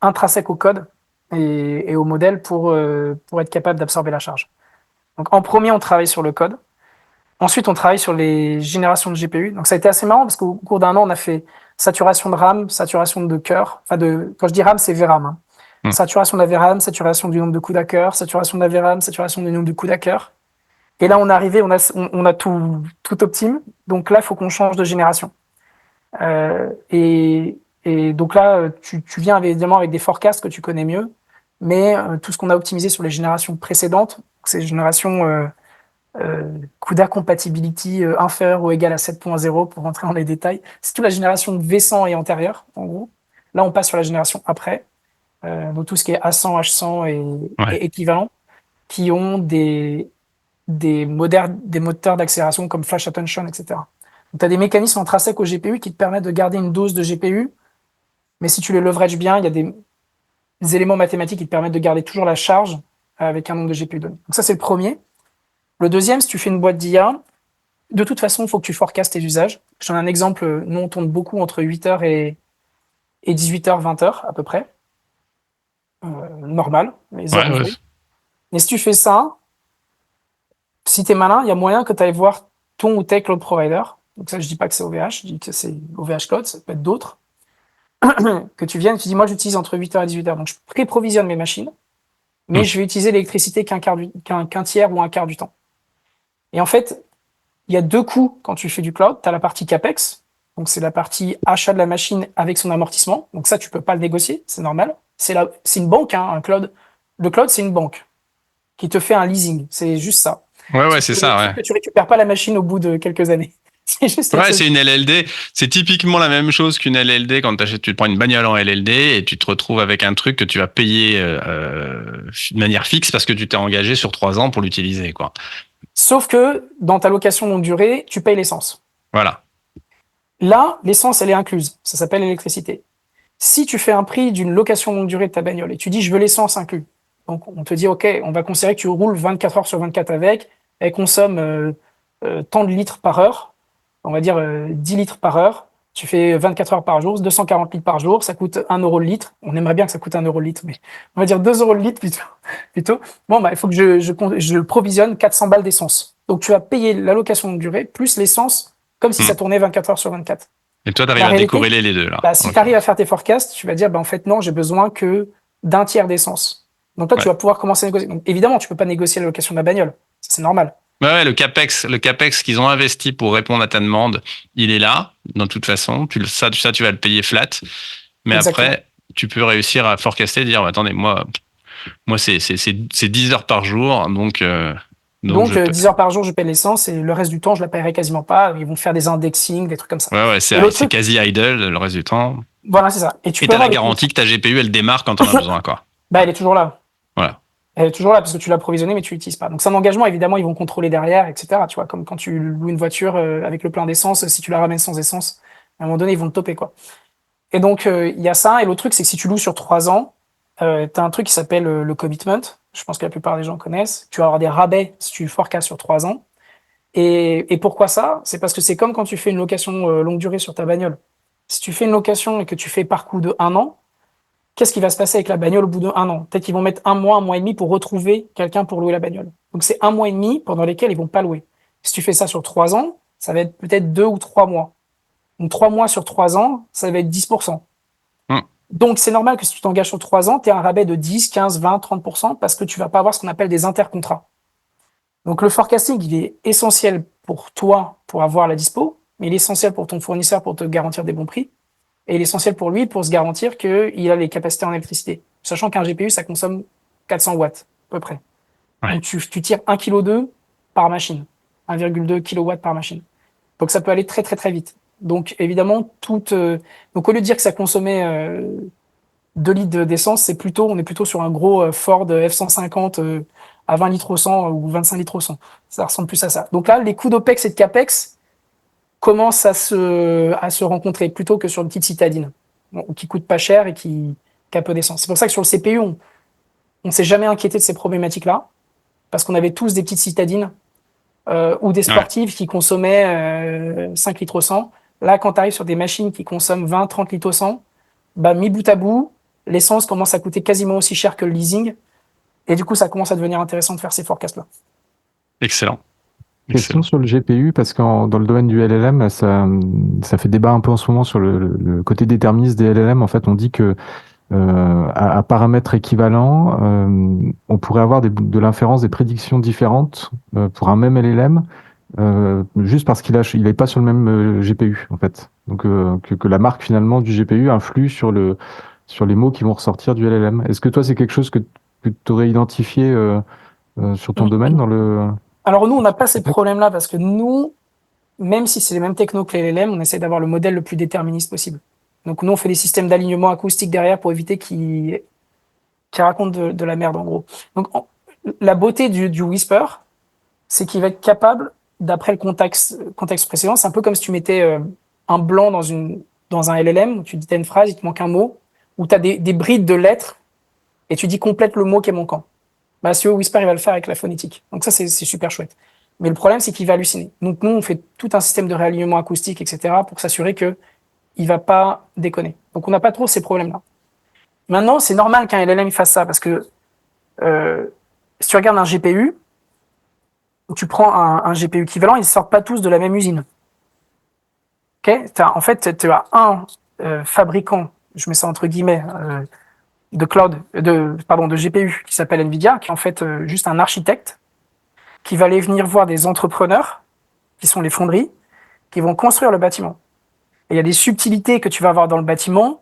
intrinsèques au code et au modèle pour être capable d'absorber la charge. Donc, en premier, on travaille sur le code. Ensuite, on travaille sur les générations de GPU. Donc, ça a été assez marrant parce qu'au cours d'1 an, on a fait saturation de RAM, saturation de cœur. Enfin, quand je dis RAM, c'est VRAM. Hein. Saturation de la VRAM, saturation du nombre de CUDA cœur, saturation de la VRAM, saturation du nombre de CUDA cœur. Et là, on est arrivé, on a tout optime. Donc là, il faut qu'on change de génération. Et donc là, tu viens évidemment avec des forecasts que tu connais mieux, mais tout ce qu'on a optimisé sur les générations précédentes, ces générations CUDA compatibility inférieure ou égale à 7.0 pour rentrer dans les détails, c'est toute la génération V100 et antérieure, en gros. Là, on passe sur la génération après, donc tout ce qui est A100, H100 et équivalent, qui ont des moteurs d'accélération comme flash attention, etc. Donc, tu as des mécanismes intrinsèques au GPU qui te permettent de garder une dose de GPU, mais si tu les leverages bien, il y a des éléments mathématiques qui te permettent de garder toujours la charge avec un nombre de GPU donné. Donc ça, c'est le premier. Le deuxième, si tu fais une boîte d'IA, de toute façon, il faut que tu forecastes tes usages. Je donne un exemple. Nous, on tourne beaucoup entre 8h et 18h, 20h à peu près. Normal. Mais si tu fais ça, si tu es malin, il y a moyen que tu ailles voir ton ou tes cloud provider. Donc ça, je dis pas que c'est OVH, je dis que c'est OVH Cloud, ça peut être d'autres. Que tu viennes et tu dis, moi, j'utilise entre 8h et 18h. Donc, je pré-provisionne mes machines, mais je vais utiliser l'électricité qu'un tiers ou un quart du temps. Et en fait, il y a 2 coûts quand tu fais du cloud. Tu as la partie CAPEX, donc c'est la partie achat de la machine avec son amortissement. Donc ça, tu peux pas le négocier, c'est normal. C'est une banque, hein, un cloud. Le cloud, c'est une banque qui te fait un leasing. C'est juste ça. Ouais, c'est ça, ouais. Que tu récupères pas la machine au bout de quelques années. C'est juste c'est une LLD. C'est typiquement la même chose qu'une LLD quand tu te prends une bagnole en LLD et tu te retrouves avec un truc que tu vas payer de manière fixe parce que tu t'es engagé sur 3 ans pour l'utiliser, quoi. Sauf que dans ta location longue durée, tu payes l'essence. Voilà. Là, l'essence, elle est incluse. Ça s'appelle l'électricité. Si tu fais un prix d'une location longue durée de ta bagnole et tu dis je veux l'essence inclus, donc on te dit ok, on va considérer que tu roules 24 heures sur 24 avec, elle consomme tant de litres par heure, on va dire 10 litres par heure, tu fais 24 heures par jour, 240 litres par jour, ça coûte 1 euro le litre. On aimerait bien que ça coûte 1 euro le litre, mais on va dire 2 euros le litre plutôt. Bon, bah, il faut que je provisionne 400 balles d'essence. Donc, tu vas payer la location longue durée plus l'essence comme si ça tournait 24 heures sur 24. Et toi, tu arrives à décorréler les deux, là. Bah, si tu arrives à faire tes forecasts, tu vas dire, bah, en fait, non, j'ai besoin que d'un tiers d'essence. Donc, là, tu vas pouvoir commencer à négocier. Donc, évidemment, tu peux pas négocier la location de la bagnole. Ça, c'est normal. Ouais, le capex qu'ils ont investi pour répondre à ta demande, il est là, de toute façon. Ça, tu vas le payer flat. Mais exactement. Après, tu peux réussir à forecaster et dire, attendez, moi c'est 10 heures par jour, donc Donc je paie. 10 heures par jour, je paie l'essence et le reste du temps, je la paierai quasiment pas. Ils vont faire des indexing, des trucs comme ça. Ouais, Et c'est l'autre truc, quasi idle le reste du temps. voilà, c'est ça. Et tu Et peux t'as la avoir des garantie que ta GPU, elle démarre quand on a besoin, quoi. Bah, elle est toujours là. Voilà. Elle est toujours là parce que tu l'as provisionnée, mais tu l'utilises pas. Donc c'est un engagement, évidemment, ils vont contrôler derrière, etc. Tu vois, comme quand tu loues une voiture avec le plein d'essence, si tu la ramènes sans essence, à un moment donné, ils vont te toper, quoi. Et donc il y a ça. Et l'autre truc, c'est que si tu loues sur 3 ans, tu as un truc qui s'appelle le commitment. Je pense que la plupart des gens connaissent. Tu vas avoir des rabais si tu forecasts sur 3 ans. Et pourquoi ça? C'est parce que c'est comme quand tu fais une location longue durée sur ta bagnole. Si tu fais une location et que tu fais par coup de 1 an, qu'est-ce qui va se passer avec la bagnole au bout de 1 an? Peut-être qu'ils vont mettre 1 mois et demi pour retrouver quelqu'un pour louer la bagnole. Donc c'est 1 mois et demi pendant lesquels ils vont pas louer. Si tu fais ça sur 3 ans, ça va être peut-être 2 ou 3 mois. Donc 3 mois sur 3 ans, ça va être 10%. Hum. Donc c'est normal que si tu t'engages sur 3 ans, tu aies un rabais de 10, 15, 20, 30% parce que tu vas pas avoir ce qu'on appelle des intercontrats. Donc le forecasting, il est essentiel pour toi pour avoir la dispo, mais il est essentiel pour ton fournisseur pour te garantir des bons prix. Et il est essentiel pour lui pour se garantir qu'il a les capacités en électricité. Sachant qu'un GPU, ça consomme 400 watts, à peu près. Ouais. Donc tu tires 1,2 kg par machine. 1,2 kW par machine. Donc ça peut aller très très très vite. Donc évidemment, donc au lieu de dire que ça consommait 2 litres d'essence, on est plutôt sur un gros Ford F-150 à 20 litres au 100 ou 25 litres au 100. Ça ressemble plus à ça. Donc là, les coûts d'OPEX et de CAPEX commencent à se rencontrer plutôt que sur une petite citadine qui coûte pas cher et qui a peu d'essence. C'est pour ça que sur le CPU, on s'est jamais inquiété de ces problématiques-là parce qu'on avait tous des petites citadines ou des sportives qui consommaient 5 litres au 100. Là, quand tu arrives sur des machines qui consomment 20, 30 litres au 100, bah, mis bout à bout, l'essence commence à coûter quasiment aussi cher que le leasing. Et du coup, ça commence à devenir intéressant de faire ces forecasts-là. Excellent. Question sur le GPU, parce que dans le domaine du LLM, ça fait débat un peu en ce moment sur le côté déterministe des LLM. En fait, on dit que à paramètres équivalents, on pourrait avoir de l'inférence, des prédictions différentes pour un même LLM, juste parce qu'il est pas sur le même GPU, en fait. Donc que la marque finalement du GPU influe sur les mots qui vont ressortir du LLM. Est-ce que toi, c'est quelque chose que tu aurais identifié sur ton domaine dans le... Alors nous, on n'a pas ces problèmes-là parce que nous, même si c'est les mêmes technos que les LLM, on essaie d'avoir le modèle le plus déterministe possible. Donc nous, on fait des systèmes d'alignement acoustique derrière pour éviter qu'ils racontent de la merde, en gros. Donc la beauté du Whisper, c'est qu'il va être capable, d'après le contexte précédent, c'est un peu comme si tu mettais un blanc dans un LLM, où tu dis t'as une phrase, il te manque un mot, où tu as des brides de lettres, et tu dis complète le mot qui est manquant. Bah, si Whisper, il va le faire avec la phonétique. Donc ça, c'est super chouette. Mais le problème, c'est qu'il va halluciner. Donc nous, on fait tout un système de réalignement acoustique, etc., pour s'assurer que il va pas déconner. Donc on n'a pas trop ces problèmes-là. Maintenant, c'est normal qu'un LLM fasse ça, parce que si tu regardes un GPU, tu prends un GPU équivalent, ils ne sortent pas tous de la même usine. Okay, en fait, tu as un fabricant, je mets ça entre guillemets, de GPU qui s'appelle Nvidia, qui est en fait juste un architecte qui va aller venir voir des entrepreneurs, qui sont les fonderies, qui vont construire le bâtiment. Et il y a des subtilités que tu vas avoir dans le bâtiment.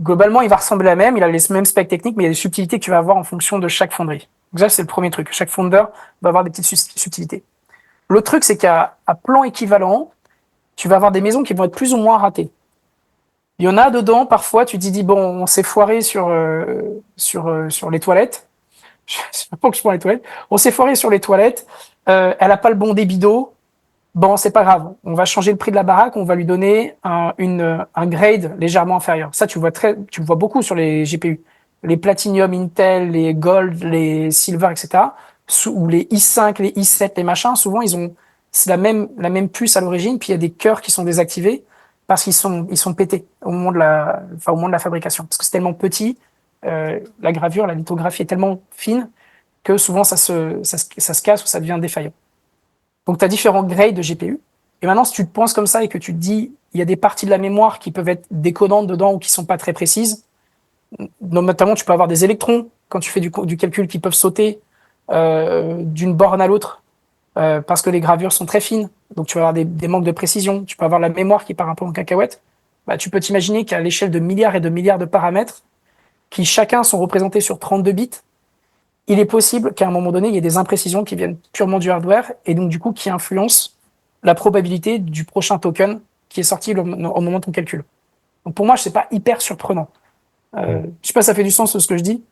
Globalement, il va ressembler à la même, il a les mêmes specs techniques, mais il y a des subtilités que tu vas avoir en fonction de chaque fonderie. Donc ça, c'est le premier truc. Chaque fondeur va avoir des petites subtilités. L'autre truc, c'est qu'à plan équivalent, tu vas avoir des maisons qui vont être plus ou moins ratées. Il y en a dedans, parfois, tu te dis, bon, on s'est foiré sur les toilettes. Je sais pas pourquoi je prends les toilettes. On s'est foiré sur les toilettes. Elle a pas le bon débit d'eau. Bon, c'est pas grave. On va changer le prix de la baraque. On va lui donner un grade légèrement inférieur. Ça, tu le vois beaucoup sur les GPU. Les Platinum, Intel, les Gold, les Silver, etc. Ou les i5, les i7, les machins. Souvent, c'est la même puce à l'origine. Puis il y a des cœurs qui sont désactivés parce qu'ils sont pétés au moment de la fabrication. Parce que c'est tellement petit, la gravure, la lithographie est tellement fine que souvent ça se casse ou ça devient défaillant. Donc tu as différents grades de GPU. Et maintenant, si tu te penses comme ça et que tu te dis, il y a des parties de la mémoire qui peuvent être déconnantes dedans ou qui sont pas très précises, notamment tu peux avoir des électrons quand tu fais du calcul qui peuvent sauter d'une borne à l'autre parce que les gravures sont très fines. Donc tu vas avoir des manques de précision. Tu peux avoir la mémoire qui part un peu en cacahuète. Bah, tu peux t'imaginer qu'à l'échelle de milliards et de milliards de paramètres, qui chacun sont représentés sur 32 bits, il est possible qu'à un moment donné, il y ait des imprécisions qui viennent purement du hardware et donc du coup qui influencent la probabilité du prochain token qui est sorti au moment de ton calcul. Donc pour moi, c'est pas hyper surprenant. Je sais pas si ça fait du sens ce que je dis.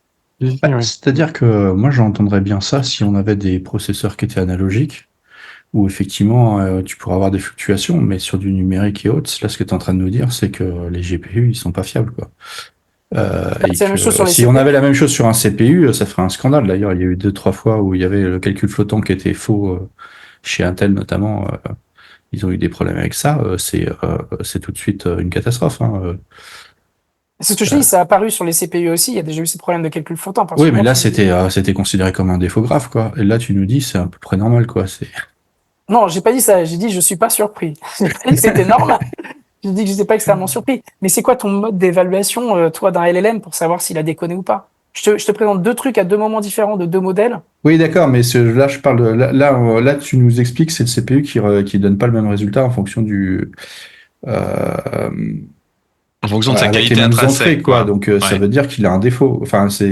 Ouais. C'est-à-dire que moi, j'entendrais bien ça si on avait des processeurs qui étaient analogiques, où effectivement, tu pourrais avoir des fluctuations, mais sur du numérique et autres, là, ce que tu es en train de nous dire, c'est que les GPU, ils sont pas fiables, quoi. Et C'est la même chose sur que les si on CPU. avait la même chose sur un CPU, ça ferait un scandale. D'ailleurs, il y a eu 2-3 fois où il y avait le calcul flottant qui était faux, chez Intel notamment. Ils ont eu des problèmes avec ça. C'est tout de suite une catastrophe, hein. C'est ce que je dis, ça a apparu sur les CPU aussi. Il y a déjà eu ces problèmes de calcul flottant. Parce Oui, que mais moi, là, c'était considéré comme un défaut grave, quoi. Et là, tu nous dis, c'est à peu près normal, quoi. Non, j'ai pas dit ça. J'ai dit, je suis pas surpris. J'ai pas dit que c'était normal. J'ai dit que j'étais pas extrêmement surpris. Mais c'est quoi ton mode d'évaluation, toi, d'un LLM pour savoir s'il a déconné ou pas? Je te présente deux trucs à deux moments différents de deux modèles. Oui, d'accord, mais là, je parle de, là, tu nous expliques que c'est le CPU qui donne pas le même résultat en fonction euh, En fonction de sa avec les qualité mêmes entrées, intrinsèque, quoi. quoi. Donc, ça Ouais. veut dire qu'il a un défaut. Enfin, ça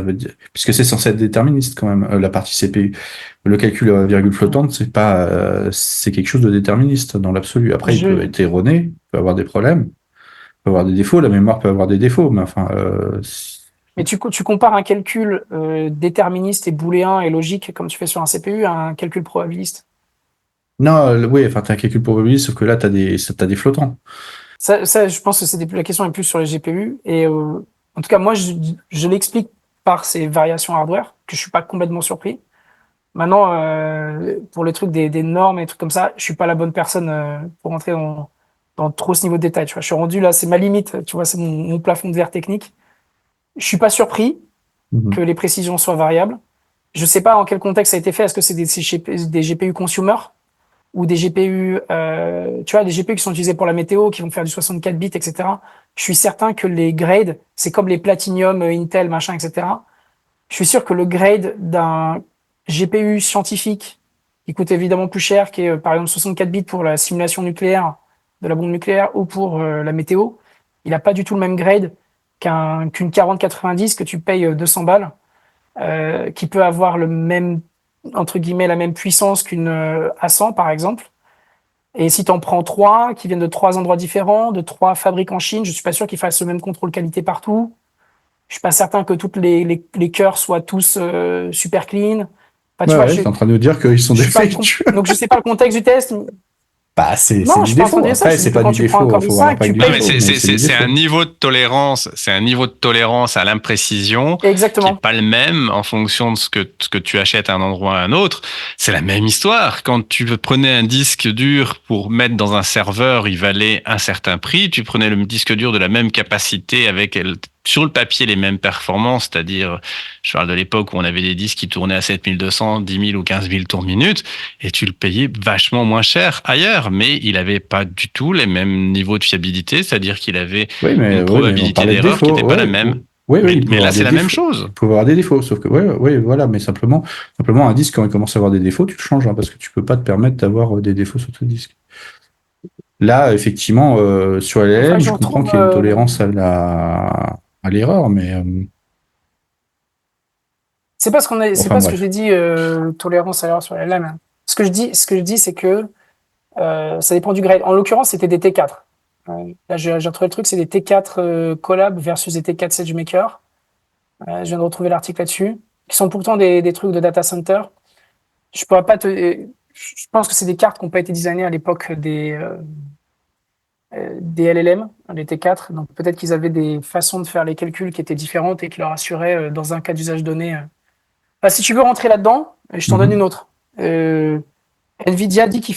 veut dire, puisque c'est censé être déterministe quand même, la partie CPU. Le calcul à virgule flottante, c'est quelque chose de déterministe dans l'absolu. Après, il peut Je, être erroné, il peut avoir des problèmes, il peut avoir des défauts, la mémoire peut avoir des défauts, mais enfin, mais tu compares un calcul déterministe et booléen et logique, comme tu fais sur un CPU, à un calcul probabiliste. non, oui, enfin, t'as un calcul probabiliste, sauf que là, t'as des flottants. Je pense que la question est plus sur les GPU. Et en tout cas, moi, je l'explique par ces variations hardware, que je suis pas complètement surpris. Maintenant, pour les trucs des normes et trucs comme ça, je suis pas la bonne personne pour rentrer dans trop ce niveau de détail. Tu vois, je suis rendu là, c'est ma limite. Tu vois, c'est mon plafond de verre technique. Je suis pas surpris Mhm. que les précisions soient variables. Je sais pas en quel contexte ça a été fait. Est-ce que c'est des GPU consumer ou des GPU, tu vois, des GPU qui sont utilisés pour la météo, qui vont faire du 64 bits, etc. Je suis certain que les grades, c'est comme les Platinum, Intel, machin, etc. Je suis sûr que le grade d'un GPU scientifique, qui coûte évidemment plus cher, qui est par exemple 64 bits pour la simulation nucléaire, de la bombe nucléaire, ou pour la météo, il n'a pas du tout le même grade qu'une 4090 que tu payes 200 balles, qui peut avoir le même, entre guillemets, la même puissance qu'une A100 par exemple. Et si tu en prends trois, qui viennent de trois endroits différents, de trois fabriques en Chine, je suis pas sûr qu'ils fassent le même contrôle qualité partout. Je suis pas certain que toutes les cœurs soient tous super clean. Enfin, tu Ouais, vois, ouais, t'es en train de nous dire qu'ils sont je suis pas défectueux. donc je sais pas le contexte du test. Bah, c'est Non, je du suis pas en train de défaut. dire ça. Après, Je dis c'est que pas quand du tu prends un défaut. Core Faut voir i5, l'impact tu du Non, payes. mais défaut, mais c'est du c'est un défaut. niveau de tolérance, c'est un niveau de tolérance à l'imprécision qui est Exactement. pas le même en fonction de ce que tu achètes à un endroit ou à un autre. C'est la même histoire. Quand tu prenais un disque dur pour mettre dans un serveur, il valait un certain prix. Tu prenais le disque dur de la même capacité avec sur le papier les mêmes performances, c'est-à-dire, je parle de l'époque où on avait des disques qui tournaient à 7200, 10 000 ou 15 000 tours minute, et tu le payais vachement moins cher ailleurs, mais il avait pas du tout les mêmes niveaux de fiabilité, c'est-à-dire qu'il avait une Oui, mais on probabilité parlait de d'erreur qui défauts. n'était pas la Ouais, même. oui, oui, il peut Mais là, avoir c'est des la même défauts. chose. Il peut avoir des défauts, sauf que, ouais, voilà, mais simplement, un disque, quand il commence à avoir des défauts, tu le changes, hein, parce que tu peux pas te permettre d'avoir des défauts sur ton disque. Là, effectivement, sur Enfin, LLM, je je comprends retrouve. qu'il y a une tolérance à l'erreur, mais C'est enfin pas ce que j'ai bref. dit, tolérance à l'erreur sur la LLM. Ce que je dis, c'est que ça dépend du grade. En l'occurrence, c'était des T4. Là, j'ai retrouvé le truc, c'est des T4 Collab versus des T4 SageMaker. Je viens de retrouver l'article là-dessus, qui sont pourtant des trucs de data center. Je pourrais pas te. Je pense que c'est des cartes qui n'ont pas été designées à l'époque des LLM, les T4. Donc peut-être qu'ils avaient des façons de faire les calculs qui étaient différentes et qui leur assuraient, dans un cas d'usage donné. Bah, si tu veux rentrer là-dedans, je t'en donne une Mhm. autre. Nvidia dit qu'il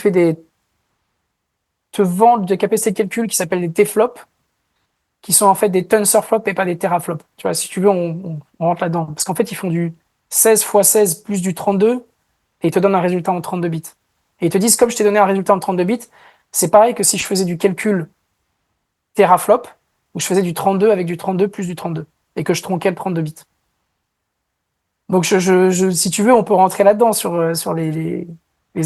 te vend des capacités de calcul qui s'appellent des T-flops, qui sont en fait des TensorFlops et pas des teraflops. Tu vois, si tu veux, on rentre là-dedans. Parce qu'en fait, ils font du 16 x 16 plus du 32 et ils te donnent un résultat en 32 bits. Et ils te disent, comme je t'ai donné un résultat en 32 bits, c'est pareil que si je faisais du calcul teraflop, où je faisais du 32 avec du 32 plus du 32 et que je tronquais le 32 bits. Donc, si tu veux, on peut rentrer là-dedans sur les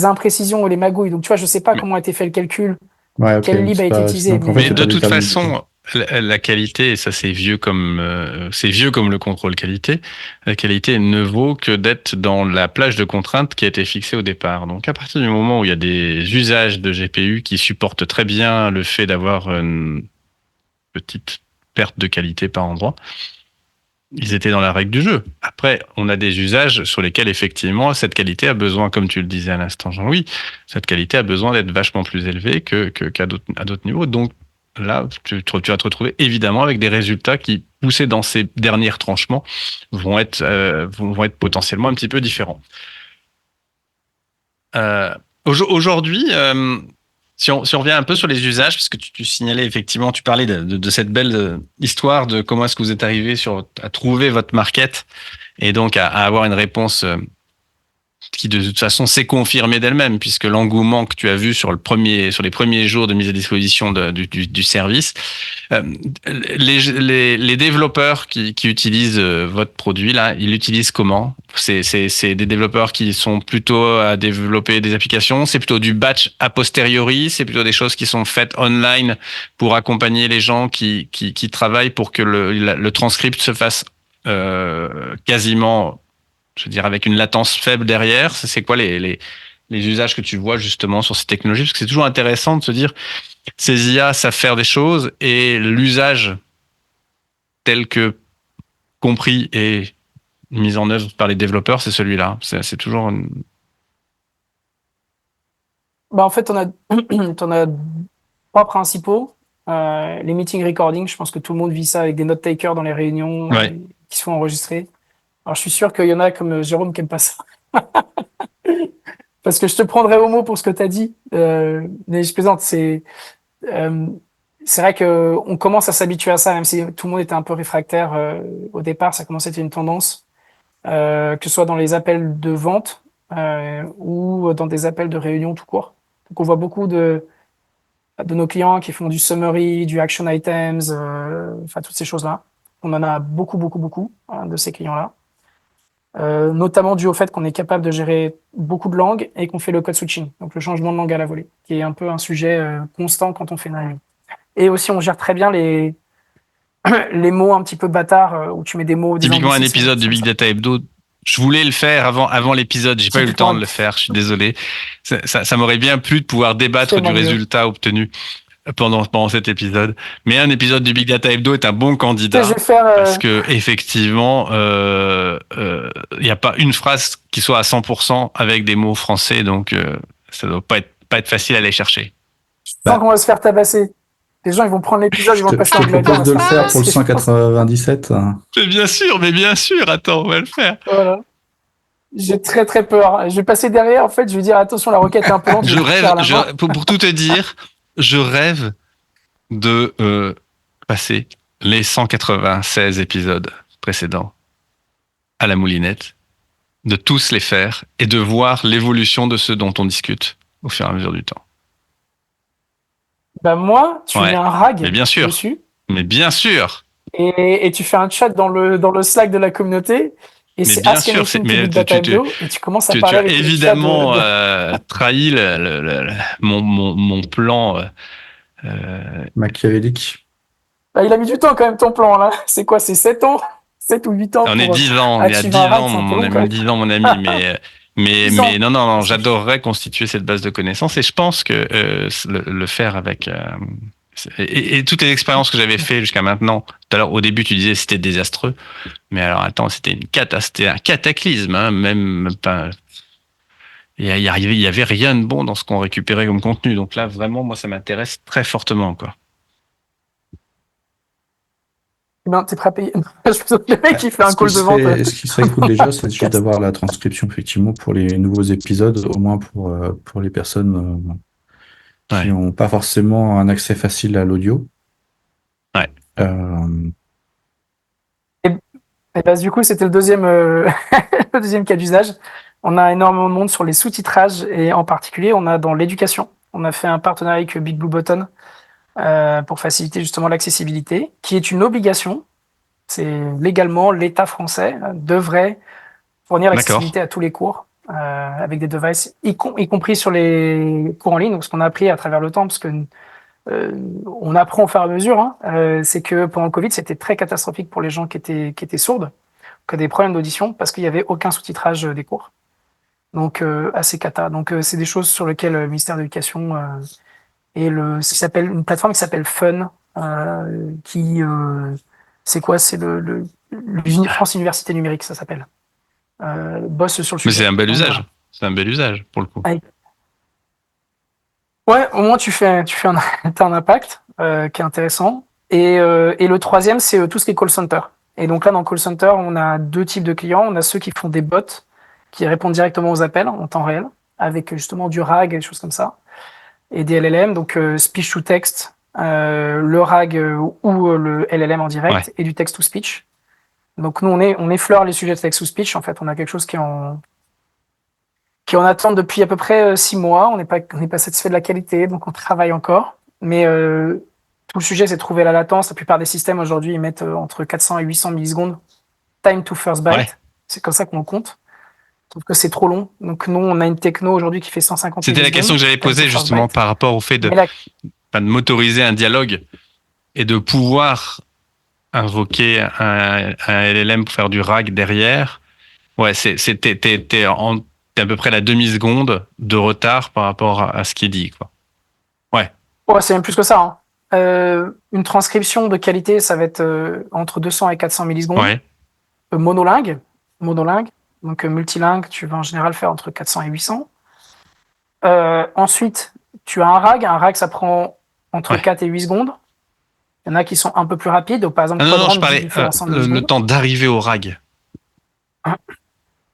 imprécisions ou les magouilles. Donc, tu vois, je sais pas Mais, comment a été fait le calcul, Ouais, ok, quel lib a été utilisé, donc en fait, mais c'est mais de pas toute déterministe, quoi. façon, la qualité, et ça c'est vieux comme le contrôle qualité. La qualité ne vaut que d'être dans la plage de contraintes qui a été fixée au départ. Donc à partir du moment où il y a des usages de GPU qui supportent très bien le fait d'avoir une petite perte de qualité par endroit, ils étaient dans la règle du jeu. Après, on a des usages sur lesquels effectivement cette qualité a besoin, comme tu le disais à l'instant, Jean-Louis, cette qualité a besoin d'être vachement plus élevée qu'à d'autres niveaux. Donc là, tu vas te retrouver évidemment avec des résultats qui, poussés dans ces derniers tranchements, vont être potentiellement un petit peu différents. Aujourd'hui, si on revient un peu sur les usages, parce que tu signalais effectivement, tu parlais de cette belle histoire de comment est-ce que vous êtes arrivé à trouver votre market et donc à avoir une réponse qui de toute façon s'est confirmée d'elle-même, puisque l'engouement que tu as vu sur les premiers jours de mise à disposition du service, les développeurs qui utilisent votre produit là, ils l'utilisent comment? C'est des développeurs qui sont plutôt à développer des applications, c'est plutôt du batch a posteriori, c'est plutôt des choses qui sont faites online pour accompagner les gens qui travaillent pour que le transcript se fasse quasiment, je veux dire, avec une latence faible derrière. C'est quoi les usages que tu vois justement sur ces technologies? Parce que c'est toujours intéressant de se dire, ces IA savent faire des choses et l'usage tel que compris et mis en œuvre par les développeurs, c'est celui-là. C'est toujours Bah, en fait, t'en as trois principaux. Les meeting recording, je pense que tout le monde vit ça avec des note takers dans les réunions Ouais. qui sont enregistrés. Alors, je suis sûr qu'il y en a comme Jérôme qui aime pas ça. Parce que je te prendrai au mot pour ce que tu as dit. Mais je plaisante, c'est vrai que on commence à s'habituer à ça, même si tout le monde était un peu réfractaire au départ. Ça commençait à être une tendance, que ce soit dans les appels de vente ou dans des appels de réunion tout court. Donc, on voit beaucoup de nos clients qui font du summary, du action items, enfin toutes ces choses-là. On en a beaucoup, beaucoup, beaucoup de ces clients-là. Notamment dû au fait qu'on est capable de gérer beaucoup de langues et qu'on fait le code switching, donc le changement de langue à la volée, qui est un peu un sujet constant quand on fait une réunion. Et aussi, on gère très bien les mots un petit peu bâtards où tu mets des mots. Typiquement un épisode du Big Data Hebdo. Je voulais le faire avant l'épisode, j'ai pas eu le temps de le faire, je suis désolé. Ça m'aurait bien plu de pouvoir débattre du résultat obtenu pendant cet épisode. Mais un épisode du Big Data Hebdo est un bon candidat parce que effectivement, y a pas une phrase qui soit à 100% avec des mots français, donc ça doit pas être facile à aller chercher. Je sens qu'on va se faire tabasser. Les gens, ils vont prendre l'épisode, ils vont passer en anglais. Je te propose de le faire pour le 197. Mais bien sûr, attends, on va le faire. Voilà. J'ai très très peur. Je vais passer derrière, en fait, je vais dire attention, la requête est un peu lente. Je rêve, pour tout te dire, je rêve de passer les 196 épisodes précédents à la moulinette, de tous les faire et de voir l'évolution de ceux dont on discute au fur et à mesure du temps. Bah moi, tu mets un rag dessus. Mais bien sûr. Et tu fais un chat dans le Slack de la communauté. Et c'est bien sûr, et tu commences à parler avec évidemment trahi mon plan machiavélique. Bah, il a mis du temps quand même ton plan là. C'est quoi, c'est 7 ans 7 ou 8 ans On est 10 ans, on est à 10 ans, mon ami, mais non, j'adorerais constituer cette base de connaissances et je pense que le faire avec et toutes les expériences que j'avais fait jusqu'à maintenant. Tout à l'heure, au début, tu disais c'était désastreux, mais alors attends, c'était un cataclysme, hein, même pas. Il y avait rien de bon dans ce qu'on récupérait comme contenu. Donc là, vraiment, moi, ça m'intéresse très fortement, quoi. Ben, t'es prêt à payer. Le mec qui fait un call de vente. Ce qui serait cool déjà, c'est juste d'avoir la transcription effectivement pour les nouveaux épisodes, au moins pour les personnes qui n'ont pas forcément un accès facile à l'audio. Ouais. Et bah, du coup, c'était le deuxième, le deuxième cas d'usage. On a énormément de monde sur les sous-titrages et en particulier, on a dans l'éducation. On a fait un partenariat avec Big Blue Button pour faciliter justement l'accessibilité, qui est une obligation. C'est légalement, l'État français devrait fournir l'accessibilité à tous les cours avec des devices, y compris sur les cours en ligne. Donc, ce qu'on a appris à travers le temps, parce que on apprend au fur et à mesure, hein, c'est que pendant le Covid, c'était très catastrophique pour les gens qui étaient sourdes, qui avaient des problèmes d'audition, parce qu'il n'y avait aucun sous-titrage des cours. Donc, assez cata. Donc, c'est des choses sur lesquelles le ministère de l'Éducation et une plateforme qui s'appelle Fun, c'est quoi? C'est le France Université Numérique, ça s'appelle. Bosse sur le Mais sujet. c'est un bel Donc, usage. voilà. C'est un bel usage, pour le coup. Ouais, au moins t'as un impact qui est intéressant. Et le troisième, c'est tout ce qui est call center. Et donc là, dans le call center, on a deux types de clients. On a ceux qui font des bots, qui répondent directement aux appels en temps réel, avec justement du RAG et des choses comme ça, et des LLM, donc speech to text, le RAG ou le LLM en direct, Ouais. et du text to speech. Donc nous, on effleure les sujets de text to speech. En fait, on a quelque chose qui en attend depuis à peu près 6 mois. On n'est pas satisfait de la qualité, donc on travaille encore. Mais tout le sujet, c'est de trouver la latence. La plupart des systèmes aujourd'hui, ils mettent entre 400 et 800 millisecondes time to first byte. Ouais. C'est comme ça qu'on le compte. Je trouve que c'est trop long. Donc nous, on a une techno aujourd'hui qui fait 150 C'était la millisecondes. question que j'avais time to posée first justement byte. par rapport au fait de motoriser un dialogue et de pouvoir invoquer un LLM pour faire du RAG derrière. Ouais, t'es à peu près la demi-seconde de retard par rapport à ce qui est dit, quoi. Ouais. Ouais, c'est même plus que ça, hein. Une transcription de qualité, ça va être entre 200 et 400 millisecondes. Ouais. Monolingue. Donc multilingue, tu vas en général faire entre 400 et 800. Ensuite, tu as un RAG. Un RAG, ça prend entre 4 et 8 secondes. Il y en a qui sont un peu plus rapides. Par exemple, Non, je Quadrant parlais dit fait en 100 le millisecondes. temps d'arriver au RAG.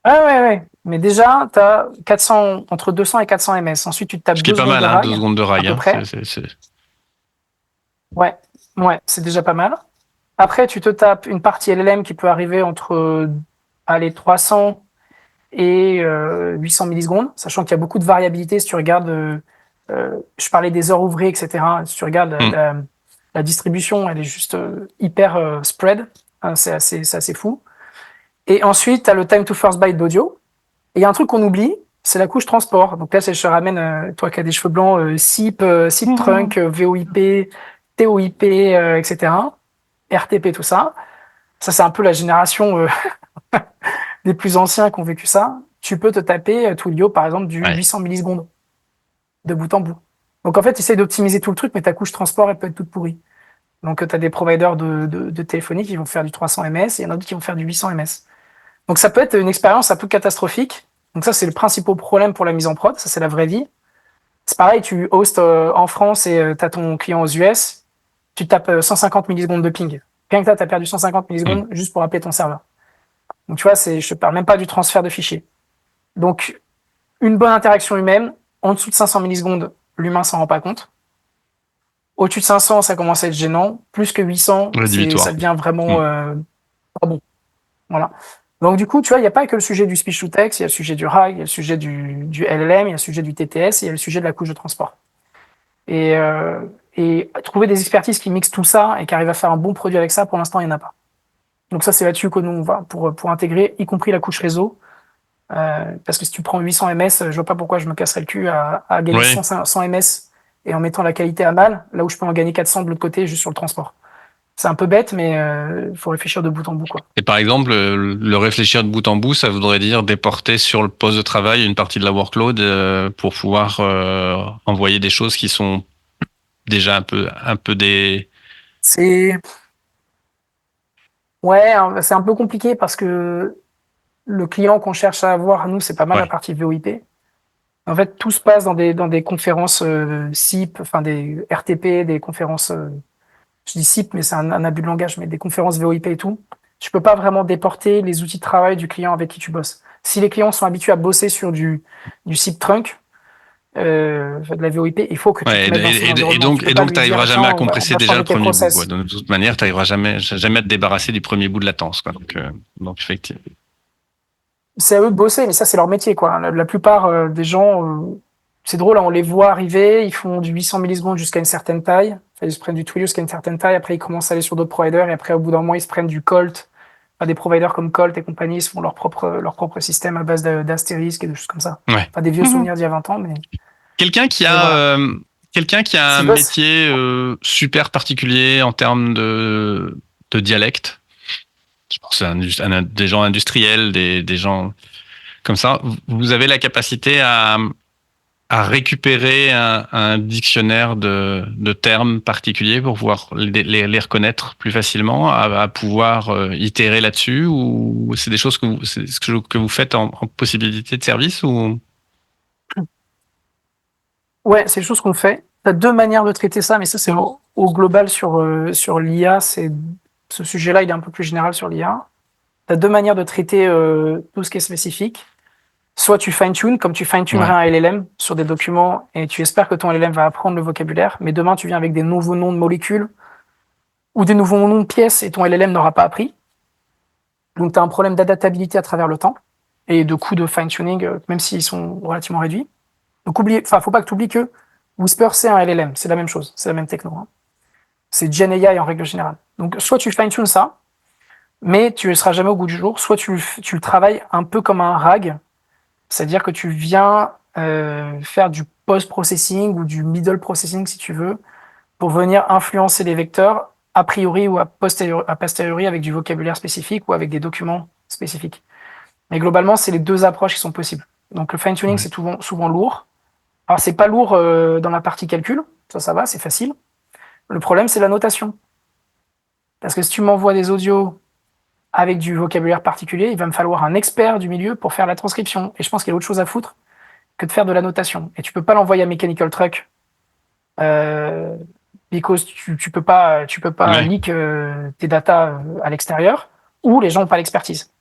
Ouais. Mais déjà, tu as entre 200 et 400 ms. Ensuite, tu tapes Ce qui est 2 pas secondes mal, de hein, RAG. 2 secondes de RAG. À peu près. Ouais, c'est déjà pas mal. Après, tu te tapes une partie LLM qui peut arriver entre 300 et 800 millisecondes, sachant qu'il y a beaucoup de variabilité. Si tu regardes, je parlais des heures ouvrées, etc. Si tu regardes la distribution, elle est juste hyper spread. Hein, c'est assez fou. Et ensuite, tu as le time to first byte d'audio. Et il y a un truc qu'on oublie, c'est la couche transport. Donc là, je te ramène, toi qui as des cheveux blancs, SIP, SIP trunk, VoIP, TOIP, etc. RTP, tout ça. Ça, c'est un peu la génération des plus anciens qui ont vécu ça. Tu peux te taper, Twilio, par exemple, du 800 millisecondes de bout en bout. Donc en fait, essaye d'optimiser tout le truc, mais ta couche transport, elle peut être toute pourrie. Donc tu as des providers de téléphonie qui vont faire du 300 ms et il y en a d'autres qui vont faire du 800 ms. Donc ça peut être une expérience un peu catastrophique. Donc ça, c'est le principal problème pour la mise en prod. Ça, c'est la vraie vie. C'est pareil, tu hostes en France et tu as ton client aux US. Tu tapes 150 millisecondes de ping. Rien que là, tu as perdu 150 millisecondes juste pour appeler ton serveur. Donc tu vois, je te parle même pas du transfert de fichiers. Donc une bonne interaction humaine, en dessous de 500 millisecondes, l'humain s'en rend pas compte. Au-dessus de 500, ça commence à être gênant. Plus que 800, ça devient vraiment pas bon. Voilà. Donc du coup, tu vois, il n'y a pas que le sujet du speech to text, il y a le sujet du RAG, il y a le sujet du LLM, il y a le sujet du TTS, et il y a le sujet de la couche de transport. Et trouver des expertises qui mixent tout ça et qui arrivent à faire un bon produit avec ça, pour l'instant, il n'y en a pas. Donc ça, c'est là-dessus que nous, on va pour intégrer, y compris la couche réseau. Parce que si tu prends 800 ms, je vois pas pourquoi je me casserais le cul à gagner 100 ms et en mettant la qualité à mal, là où je peux en gagner 400 de l'autre côté, juste sur le transport. C'est un peu bête, mais il faut réfléchir de bout en bout, quoi. Et par exemple, le réfléchir de bout en bout, ça voudrait dire déporter sur le poste de travail une partie de la workload pour pouvoir envoyer des choses qui sont déjà un peu des... Ouais, c'est un peu compliqué parce que le client qu'on cherche à avoir, nous, c'est pas mal la partie VoIP. En fait, tout se passe dans des conférences SIP, enfin des RTP, des conférences... je dis SIP, mais c'est un abus de langage, mais des conférences VoIP et tout. Tu peux pas vraiment déporter les outils de travail du client avec qui tu bosses. Si les clients sont habitués à bosser sur du SIP trunk, de la VoIP, il faut que tu te mettes dans son environnement. Et donc, tu n'arriveras jamais à compresser déjà le premier bout. Ouais. De toute manière, tu n'arriveras jamais à te débarrasser du premier bout de latence, quoi. Donc effectivement. C'est à eux de bosser, mais ça, c'est leur métier, quoi. La plupart des gens, c'est drôle, on les voit arriver, ils font du 800 millisecondes jusqu'à une certaine taille. Enfin, ils se prennent du Twilio jusqu'à une certaine taille, après ils commencent à aller sur d'autres providers, et après, au bout d'un moment, ils se prennent du Colt. Enfin, des providers comme Colt et compagnie, ils se font leur propre système à base d'astérisque et de choses comme ça. Ouais. Enfin, des vieux souvenirs d'il y a 20 ans, mais... Quelqu'un qui a quelqu'un qui a un C'est pas- métier super particulier en termes de dialecte. Je pense à des gens industriels, des gens comme ça. Vous avez la capacité à récupérer un dictionnaire de termes particuliers pour pouvoir les reconnaître plus facilement, à pouvoir itérer là-dessus, ou c'est des choses que vous faites en possibilité de service ou... Ouais, c'est des choses qu'on fait. Tu as deux manières de traiter ça, mais ça, c'est au global sur l'IA. Ce sujet-là, il est un peu plus général sur l'IA. Tu as deux manières de traiter tout ce qui est spécifique. Soit tu fine-tunes, comme tu fine-tunerais un LLM sur des documents et tu espères que ton LLM va apprendre le vocabulaire, mais demain tu viens avec des nouveaux noms de molécules ou des nouveaux noms de pièces et ton LLM n'aura pas appris. Donc tu as un problème d'adaptabilité à travers le temps et de coûts de fine-tuning, même s'ils sont relativement réduits. Donc faut pas que tu oublies que Whisper c'est un LLM, c'est la même chose, c'est la même techno. Hein. C'est Gen AI en règle générale. Donc soit tu fine-tunes ça, mais tu ne seras jamais au goût du jour, soit tu le travailles un peu comme un RAG, c'est-à-dire que tu viens faire du post-processing ou du middle processing, si tu veux, pour venir influencer les vecteurs a priori ou a posteriori avec du vocabulaire spécifique ou avec des documents spécifiques. Mais globalement, c'est les deux approches qui sont possibles. Donc le fine-tuning, c'est souvent lourd. Alors, c'est pas lourd dans la partie calcul, ça va, c'est facile. Le problème, c'est la notation. Parce que si tu m'envoies des audios avec du vocabulaire particulier, il va me falloir un expert du milieu pour faire la transcription. Et je pense qu'il y a autre chose à foutre que de faire de la notation. Et tu peux pas l'envoyer à Mechanical Turk because tu peux pas leak tes datas à l'extérieur, ou les gens n'ont pas l'expertise.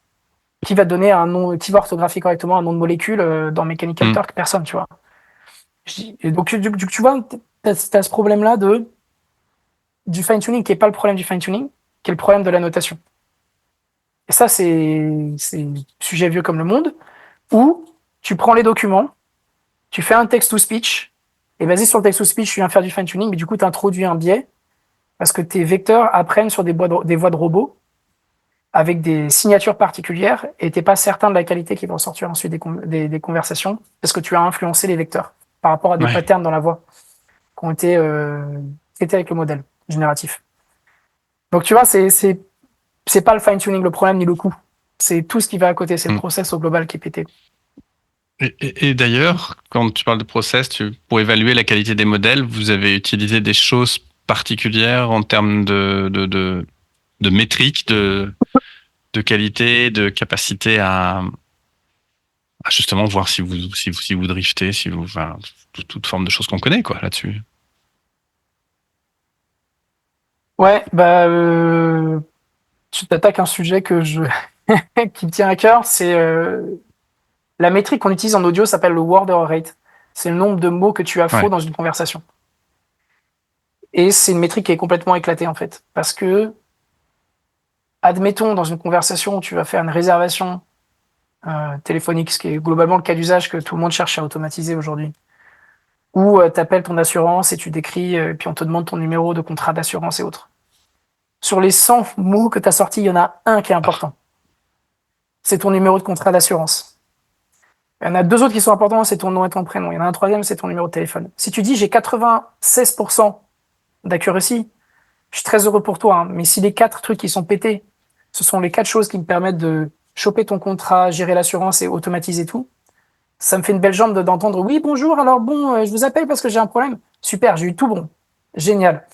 Qui va te donner un nom, qui va orthographier correctement un nom de molécule dans Mechanical Turk? Personne, tu vois. Et donc tu vois, t'as ce problème-là du fine-tuning qui est pas le problème du fine-tuning, qui est le problème de la notation. Et ça, c'est sujet vieux comme le monde, où tu prends les documents, tu fais un text-to-speech, et basé sur le text-to-speech, tu viens faire du fine-tuning, mais du coup, tu introduis un biais, parce que tes vecteurs apprennent sur des voix de robots, avec des signatures particulières, et tu n'es pas certain de la qualité qui va sortir ensuite des conversations, parce que tu as influencé les vecteurs, par rapport à des patterns dans la voix, qui ont été traités avec le modèle génératif. Donc tu vois, c'est pas le fine-tuning le problème, ni le coût. C'est tout ce qui va à côté, c'est le process au global qui est pété. Et d'ailleurs, quand tu parles de process, pour évaluer la qualité des modèles, vous avez utilisé des choses particulières en termes de métriques, de qualité, de capacité à justement voir si vous driftez, enfin, toute forme de choses qu'on connaît quoi là-dessus. Ouais, tu t'attaques un sujet qui me tient à cœur, c'est la métrique qu'on utilise en audio s'appelle le word error rate. C'est le nombre de mots que tu as faux dans une conversation. Et c'est une métrique qui est complètement éclatée en fait, parce que admettons dans une conversation où tu vas faire une réservation téléphonique, ce qui est globalement le cas d'usage que tout le monde cherche à automatiser aujourd'hui, où tu appelles ton assurance et tu décris, puis on te demande ton numéro de contrat d'assurance et autres. Sur les 100 mots que tu as sortis, il y en a un qui est important. C'est ton numéro de contrat d'assurance. Il y en a deux autres qui sont importants, c'est ton nom et ton prénom. Il y en a un troisième, c'est ton numéro de téléphone. Si tu dis j'ai 96% d'accuracy, je suis très heureux pour toi, hein, mais si les 4 trucs qui sont pétés, ce sont les 4 choses qui me permettent de choper ton contrat, gérer l'assurance et automatiser tout, ça me fait une belle jambe d'entendre oui, bonjour, alors bon, je vous appelle parce que j'ai un problème. Super, j'ai eu tout bon. Génial.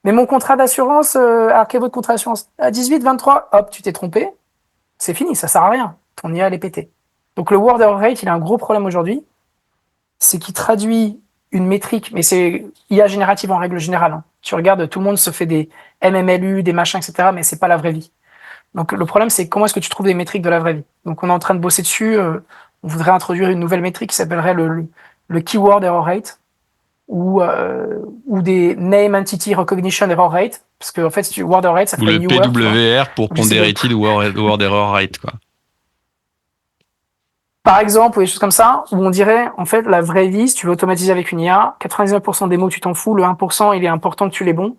Mais mon contrat d'assurance, alors quel est votre contrat d'assurance? À 18, 23, hop, tu t'es trompé. C'est fini, ça sert à rien. Ton IA, elle est pétée. Donc le word error rate, il a un gros problème aujourd'hui. C'est qu'il traduit une métrique, mais c'est IA générative en règle générale. Hein. Tu regardes, tout le monde se fait des MMLU, des machins, etc., mais c'est pas la vraie vie. Donc le problème, c'est comment est-ce que tu trouves des métriques de la vraie vie. Donc on est en train de bosser dessus. On voudrait introduire une nouvelle métrique qui s'appellerait le keyword error rate ou des name entity recognition error rate, parce que en fait, word error rate, ça fait le PWR pour ponderated word error rate quoi. Par exemple, ou des choses comme ça, où on dirait, en fait, la vraie vie, si tu veux automatiser avec une IA, 99% des mots, tu t'en fous, le 1%, il est important que tu les bons.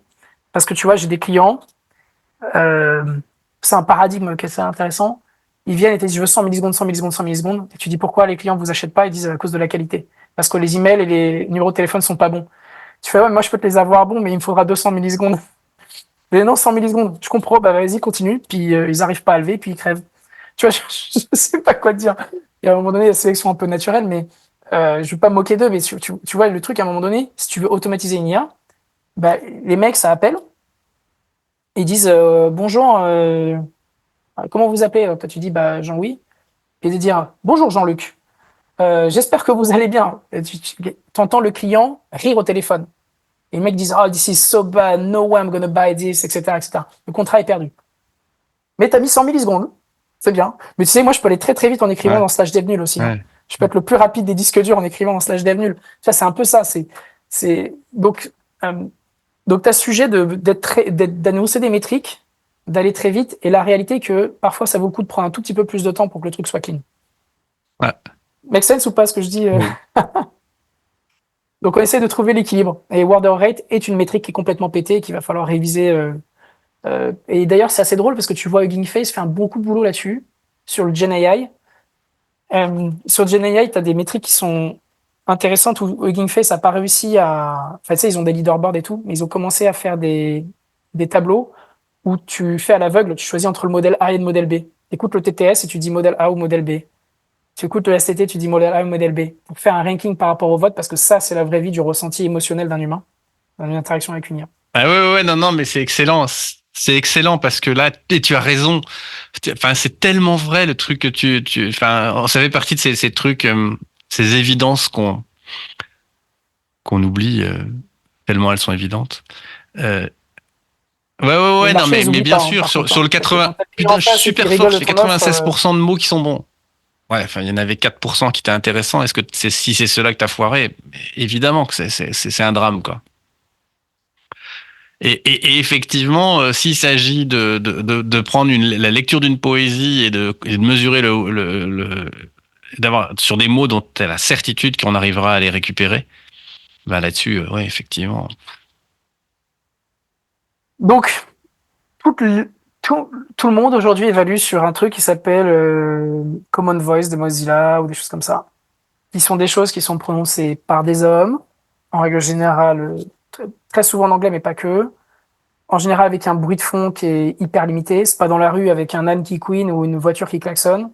Parce que tu vois, j'ai des clients, c'est un paradigme qui est assez intéressant. Ils viennent et te disent, je veux 100 millisecondes, 100 millisecondes, 100 millisecondes. Et tu dis, pourquoi les clients vous achètent pas? Ils disent, à cause de la qualité. Parce que les emails et les numéros de téléphone sont pas bons. Tu fais, ouais, moi, je peux te les avoir bons, mais il me faudra 200 millisecondes. Mais non, 100 millisecondes, je comprends, bah vas-y, continue. Puis ils arrivent pas à lever, puis ils crèvent. Tu vois, je sais pas quoi te dire. Et à un moment donné, la sélection un peu naturelle, mais je veux pas me moquer d'eux, mais tu vois, le truc, à un moment donné, si tu veux automatiser une IA, bah, les mecs, ça appelle, et ils disent bonjour, comment vous appelez? Toi, tu dis bah Jean-Louis, et de dire bonjour Jean-Luc, j'espère que vous allez bien. Et tu entends le client rire au téléphone. Et les mecs disent oh, this is so bad, no way I'm gonna buy this, etc., etc. Le contrat est perdu. Mais t'as mis 100 millisecondes, c'est bien. Mais tu sais, moi, je peux aller très très vite en écrivant Ouais. dans slash dev nul aussi. Hein. Ouais. Je peux être le plus rapide des disques durs en écrivant dans slash dev nul. Ça, c'est un peu ça. Donc, t'as ce sujet d'annoncer des métriques, d'aller très vite, et la réalité que parfois, ça vaut le coup de prendre un tout petit peu plus de temps pour que le truc soit clean. Ouais. Make sense ou pas ce que je dis Oui. Donc, on essaie de trouver l'équilibre. Et Word Rate est une métrique qui est complètement pétée et qu'il va falloir réviser. Et d'ailleurs, c'est assez drôle parce que tu vois Hugging Face fait un beaucoup de boulot là-dessus, sur le Gen AI. Sur Gen AI, tu as des métriques qui sont intéressantes où Hugging Face n'a pas réussi à. Enfin, tu sais, ils ont des leaderboards et tout, mais ils ont commencé à faire des tableaux où tu fais à l'aveugle, tu choisis entre le modèle A et le modèle B. Tu écoutes le TTS et tu dis modèle A ou modèle B. Tu écoutes le STT, tu dis modèle A ou modèle B. Pour faire un ranking par rapport au vote, parce que ça, c'est la vraie vie du ressenti émotionnel d'un humain, dans une interaction avec une IA. Ah ouais, non, non, mais c'est excellent. C'est excellent parce que là, et tu as raison. Enfin, c'est tellement vrai le truc que enfin, ça fait partie de ces trucs, ces évidences qu'on oublie tellement elles sont évidentes. Euh, Le non, marché, ils mais oublient bien pas, hein, sûr, par contre. sur le Parce que 80, quand t'as le client putain, en je suis face et qu'il super rigole fort, je de fais ton offre, 96% de mots qui sont bons. Ouais, enfin, il y en avait 4% qui étaient intéressants. Est-ce que si c'est ceux-là que t'as foiré, évidemment que c'est un drame, quoi. Et effectivement, s'il s'agit de prendre la lecture d'une poésie et de mesurer d'avoir sur des mots dont tu as la certitude qu'on arrivera à les récupérer, bah là-dessus, ouais, effectivement. Donc, tout, le- tout le monde aujourd'hui évalue sur un truc qui s'appelle Common Voice de Mozilla ou des choses comme ça, qui sont des choses qui sont prononcées par des hommes, en règle générale, très souvent en anglais, mais pas que. En général, avec un bruit de fond qui est hyper limité. C'est pas dans la rue avec un âne qui couine ou une voiture qui klaxonne.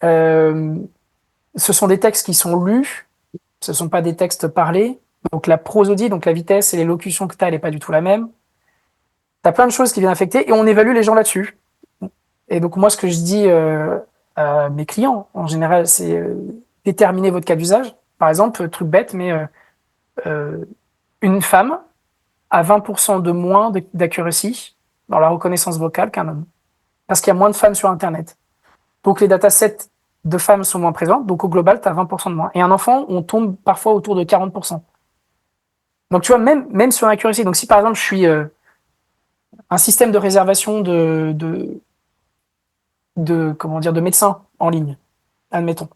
Euh, Ce sont des textes qui sont lus, ce sont pas des textes parlés. Donc la prosodie, donc la vitesse et l'élocution que tu as, elle n'est pas du tout la même. Tu as plein de choses qui viennent affecter et on évalue les gens là-dessus. Et donc moi, ce que je dis à mes clients, en général, c'est déterminer votre cas d'usage. Par exemple, truc bête, mais une femme a 20% de moins d'accuracy dans la reconnaissance vocale qu'un homme. Parce qu'il y a moins de femmes sur Internet. Donc les datasets de femmes sont moins présentes. Donc au global, tu as 20% de moins. Et un enfant, on tombe parfois autour de 40%. Donc tu vois, même sur l'accuracy. Donc si par exemple je suis un système de réservation comment dire, de médecins en ligne, admettons.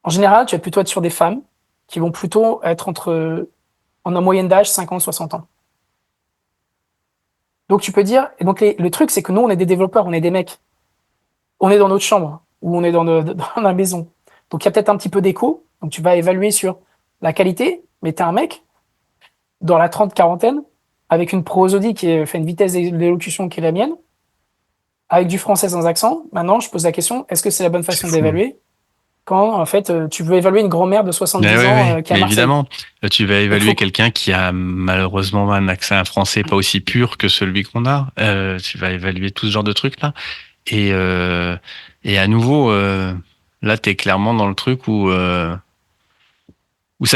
En général, tu vas plutôt être sur des femmes qui vont plutôt être en moyenne d'âge 50-60 ans. Donc tu peux dire, et donc le truc c'est que nous on est des développeurs, on est des mecs. On est dans notre chambre ou on est dans la maison. Donc il y a peut-être un petit peu d'écho. Donc tu vas évaluer sur la qualité, mais tu es un mec dans la 30-40aine avec une prosodie qui fait une vitesse d'élocution qui est la mienne, avec du français sans accent. Maintenant, je pose la question, est-ce que c'est la bonne façon d'évaluer quand, en fait, tu veux évaluer une grand-mère de 70 ans qui est à Mais Marseille? évidemment, tu vas évaluer faut... quelqu'un qui a malheureusement un accès à un français pas aussi pur que celui qu'on a. Tu vas évaluer tout ce genre de trucs-là. Et à nouveau, là, t'es clairement dans le truc où ça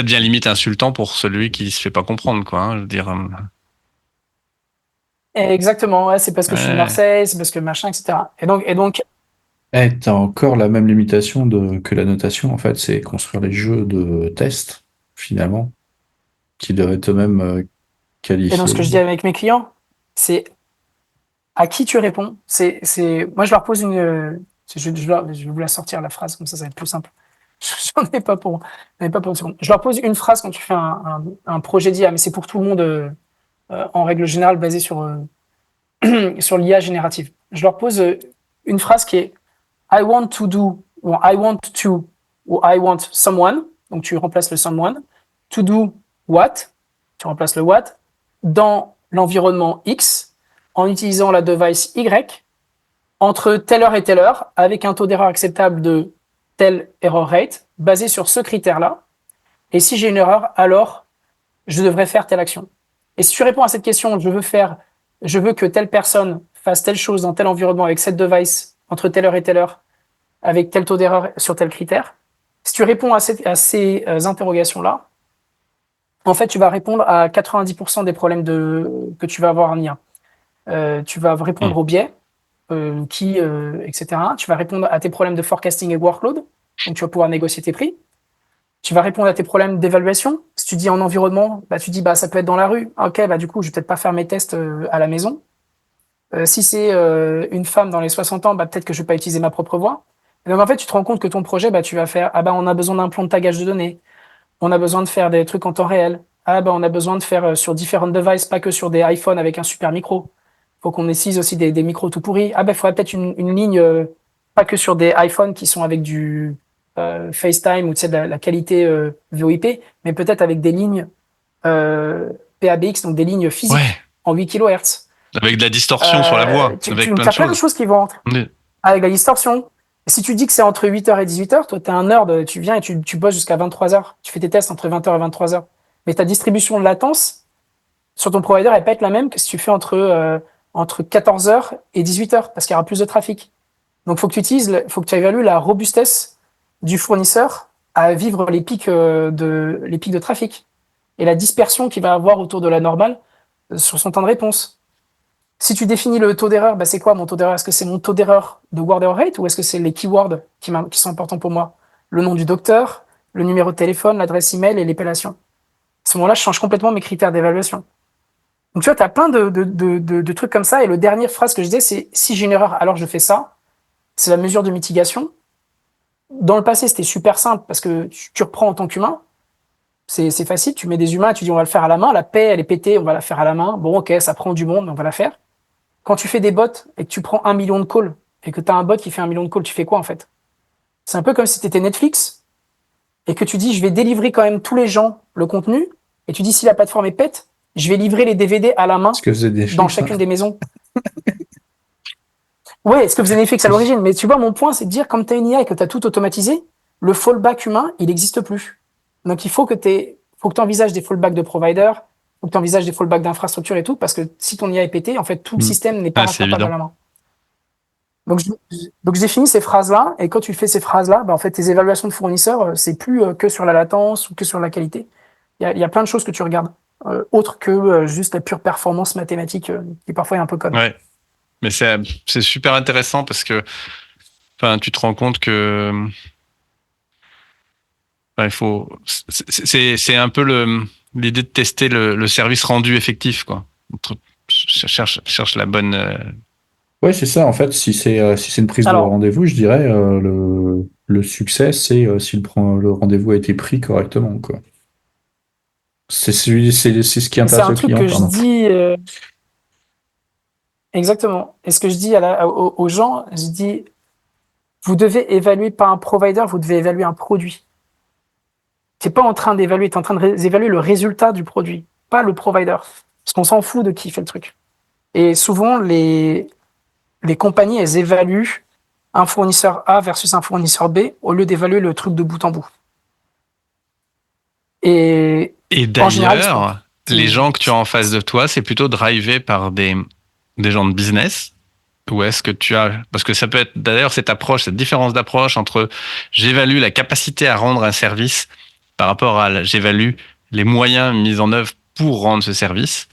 devient limite insultant pour celui qui se fait pas comprendre, quoi. Hein, je veux dire. Exactement, ouais, c'est parce que je suis de Ouais. Marseille, c'est parce que machin, etc. Et donc T'as encore la même limitation que la notation, en fait, c'est construire les jeux de test, finalement, qui doivent être eux-mêmes et donc ce que je dis qualifiés. avec mes clients, c'est à qui tu réponds. Moi, je leur pose je vais vous la sortir, la phrase, comme ça va être plus simple. J'en ai pas pour une seconde. Je leur pose une phrase quand tu fais un projet d'IA, mais c'est pour tout le monde, en règle générale, basé sur l'IA générative. Je leur pose une phrase qui est I want to do, ou I want to, ou I want someone, donc tu remplaces le someone, to do watt, tu remplaces le watt, dans l'environnement X, en utilisant la device Y, entre telle heure et telle heure, avec un taux d'erreur acceptable de tel error rate, basé sur ce critère-là. Et si j'ai une erreur, alors je devrais faire telle action. Et si tu réponds à cette question, je veux que telle personne fasse telle chose dans tel environnement avec cette device, entre telle heure et telle heure, avec tel taux d'erreur sur tel critère. Si tu réponds à ces interrogations-là, en fait, tu vas répondre à 90% des problèmes que tu vas avoir en IA. Tu vas répondre aux biais, etc. Tu vas répondre à tes problèmes de forecasting et workload, donc tu vas pouvoir négocier tes prix. Tu vas répondre à tes problèmes d'évaluation. Si tu dis en environnement, tu dis ça peut être dans la rue. Ok, du coup, je vais peut-être pas faire mes tests à la maison. Si c'est une femme dans les 60 ans, peut-être que je vais pas utiliser ma propre voix. Et donc en fait, tu te rends compte que ton projet, tu vas faire on a besoin d'un plan de tagage de données. On a besoin de faire des trucs en temps réel. On a besoin de faire sur différentes devices, pas que sur des iPhones avec un super micro. Faut qu'on utilise aussi des micros tout pourris. Il faudrait peut-être une ligne, pas que sur des iPhones qui sont avec du FaceTime ou de la qualité VoIP, mais peut-être avec des lignes PABX, donc des lignes physiques en 8 kHz. Avec de la distorsion sur la voix. Tu as plein de choses qui vont entrer. Avec la distorsion. Si tu dis que c'est entre 8h et 18h, toi, t'es un nerd, tu viens et tu bosses jusqu'à 23h. Tu fais tes tests entre 20h et 23h. Mais ta distribution de latence sur ton provider, elle va pas être la même que si tu fais entre 14h et 18h, parce qu'il y aura plus de trafic. Donc, faut que tu évalues la robustesse du fournisseur à vivre les pics de trafic et la dispersion qu'il va avoir autour de la normale sur son temps de réponse. Si tu définis le taux d'erreur, c'est quoi mon taux d'erreur? Est-ce que c'est mon taux d'erreur de word error rate ou est-ce que c'est les keywords qui sont importants pour moi? Le nom du docteur, le numéro de téléphone, l'adresse email et l'épellation. À ce moment-là, je change complètement mes critères d'évaluation. Donc tu vois, tu as plein de trucs comme ça. Et la dernière phrase que je disais, c'est si j'ai une erreur, alors je fais ça. C'est la mesure de mitigation. Dans le passé, c'était super simple parce que tu reprends en tant qu'humain. C'est facile, tu mets des humains, tu dis on va le faire à la main. La paix, elle est pétée, on va la faire à la main. Bon, ok, ça prend du monde, mais on va la faire. Quand tu fais des bots et que tu prends 1 million de calls et que tu as un bot qui fait 1 million de calls, tu fais quoi en fait? C'est un peu comme si tu étais Netflix et que tu dis je vais délivrer quand même tous les gens le contenu et tu dis si la plateforme est pète, je vais livrer les DVD à la main dans chacune des maisons. Ouais, ce que faisait Netflix à l'origine. Mais tu vois, mon point, c'est de dire, comme tu as une IA et que tu as tout automatisé, le fallback humain, il n'existe plus. Donc, il faut que tu envisages des fallbacks de provider, faut que tu envisages des fallbacks d'infrastructure et tout, parce que si ton IA est pété, en fait, tout le système n'est pas rattrapable à la main. Donc, je définis ces phrases-là, et quand tu fais ces phrases-là, en fait, tes évaluations de fournisseurs, c'est plus que sur la latence ou que sur la qualité. Il y a plein de choses que tu regardes, autre que juste la pure performance mathématique, qui parfois est un peu conne. Ouais. Mais c'est super intéressant parce que tu te rends compte que il faut c'est un peu l'idée de tester le service rendu effectif quoi. Cherche la bonne Ouais, c'est ça en fait, si c'est une prise de rendez-vous, je dirais le succès c'est si le rendez-vous a été pris correctement quoi. C'est ce qui intéresse le client. C'est un truc que je dis exactement. Et ce que je dis aux gens, je dis vous devez évaluer pas un provider, vous devez évaluer un produit. Tu n'es pas en train d'évaluer, tu es en train d'évaluer le résultat du produit, pas le provider. Parce qu'on s'en fout de qui fait le truc. Et souvent, les compagnies, elles évaluent un fournisseur A versus un fournisseur B au lieu d'évaluer le truc de bout en bout. Et d'ailleurs, les gens que tu as en face de toi, c'est plutôt drivé par des gens de business. Ou est-ce que tu as... Parce que ça peut être d'ailleurs cette différence d'approche entre j'évalue la capacité à rendre un service par rapport à j'évalue les moyens mis en œuvre pour rendre ce service.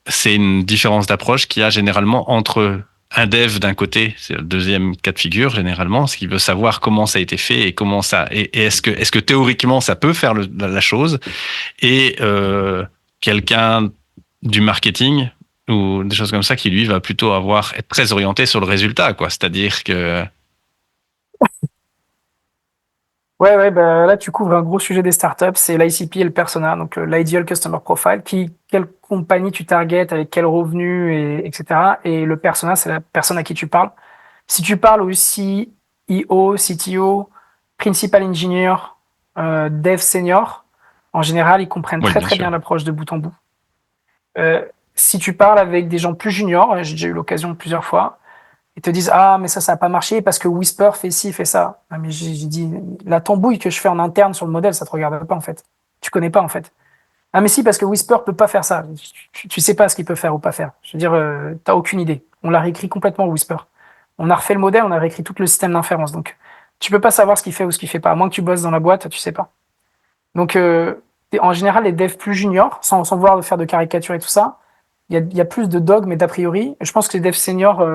C'est une différence d'approche qu'il y a généralement entre un dev d'un côté, c'est le deuxième cas de figure généralement, ce qui veut savoir comment ça a été fait et comment ça... Et est-ce que théoriquement ça peut faire la chose, et quelqu'un du marketing ou des choses comme ça qui lui va plutôt être très orienté sur le résultat quoi, c'est-à-dire que ouais là tu couvres un gros sujet des startups, c'est l'ICP et le persona, donc l'ideal customer profile, quelle compagnie tu targetes, avec quel revenu, etc. Et le persona, c'est la personne à qui tu parles. Si tu parles aussi CEO, CTO, principal engineer, dev senior, En général, ils comprennent Oui, très bien très sûr. bien l'approche de bout en bout. Si tu parles avec des gens plus juniors, j'ai déjà eu l'occasion plusieurs fois, ils te disent ah mais ça n'a pas marché parce que Whisper fait ci fait ça. Ah, mais j'ai dit la tambouille que je fais en interne sur le modèle, ça te regarde pas en fait. Tu connais pas en fait. Ah mais si parce que Whisper peut pas faire ça. Tu sais pas ce qu'il peut faire ou pas faire. Je veux dire, t'as aucune idée. On l'a réécrit complètement Whisper. On a refait le modèle, on a réécrit tout le système d'inférence. Donc tu peux pas savoir ce qu'il fait ou ce qu'il fait pas. À moins que tu bosses dans la boîte, tu sais pas. Donc en général, les devs plus juniors, sans vouloir faire de caricature et tout ça, il y a plus de dogmes et d'a priori. Et je pense que les devs seniors,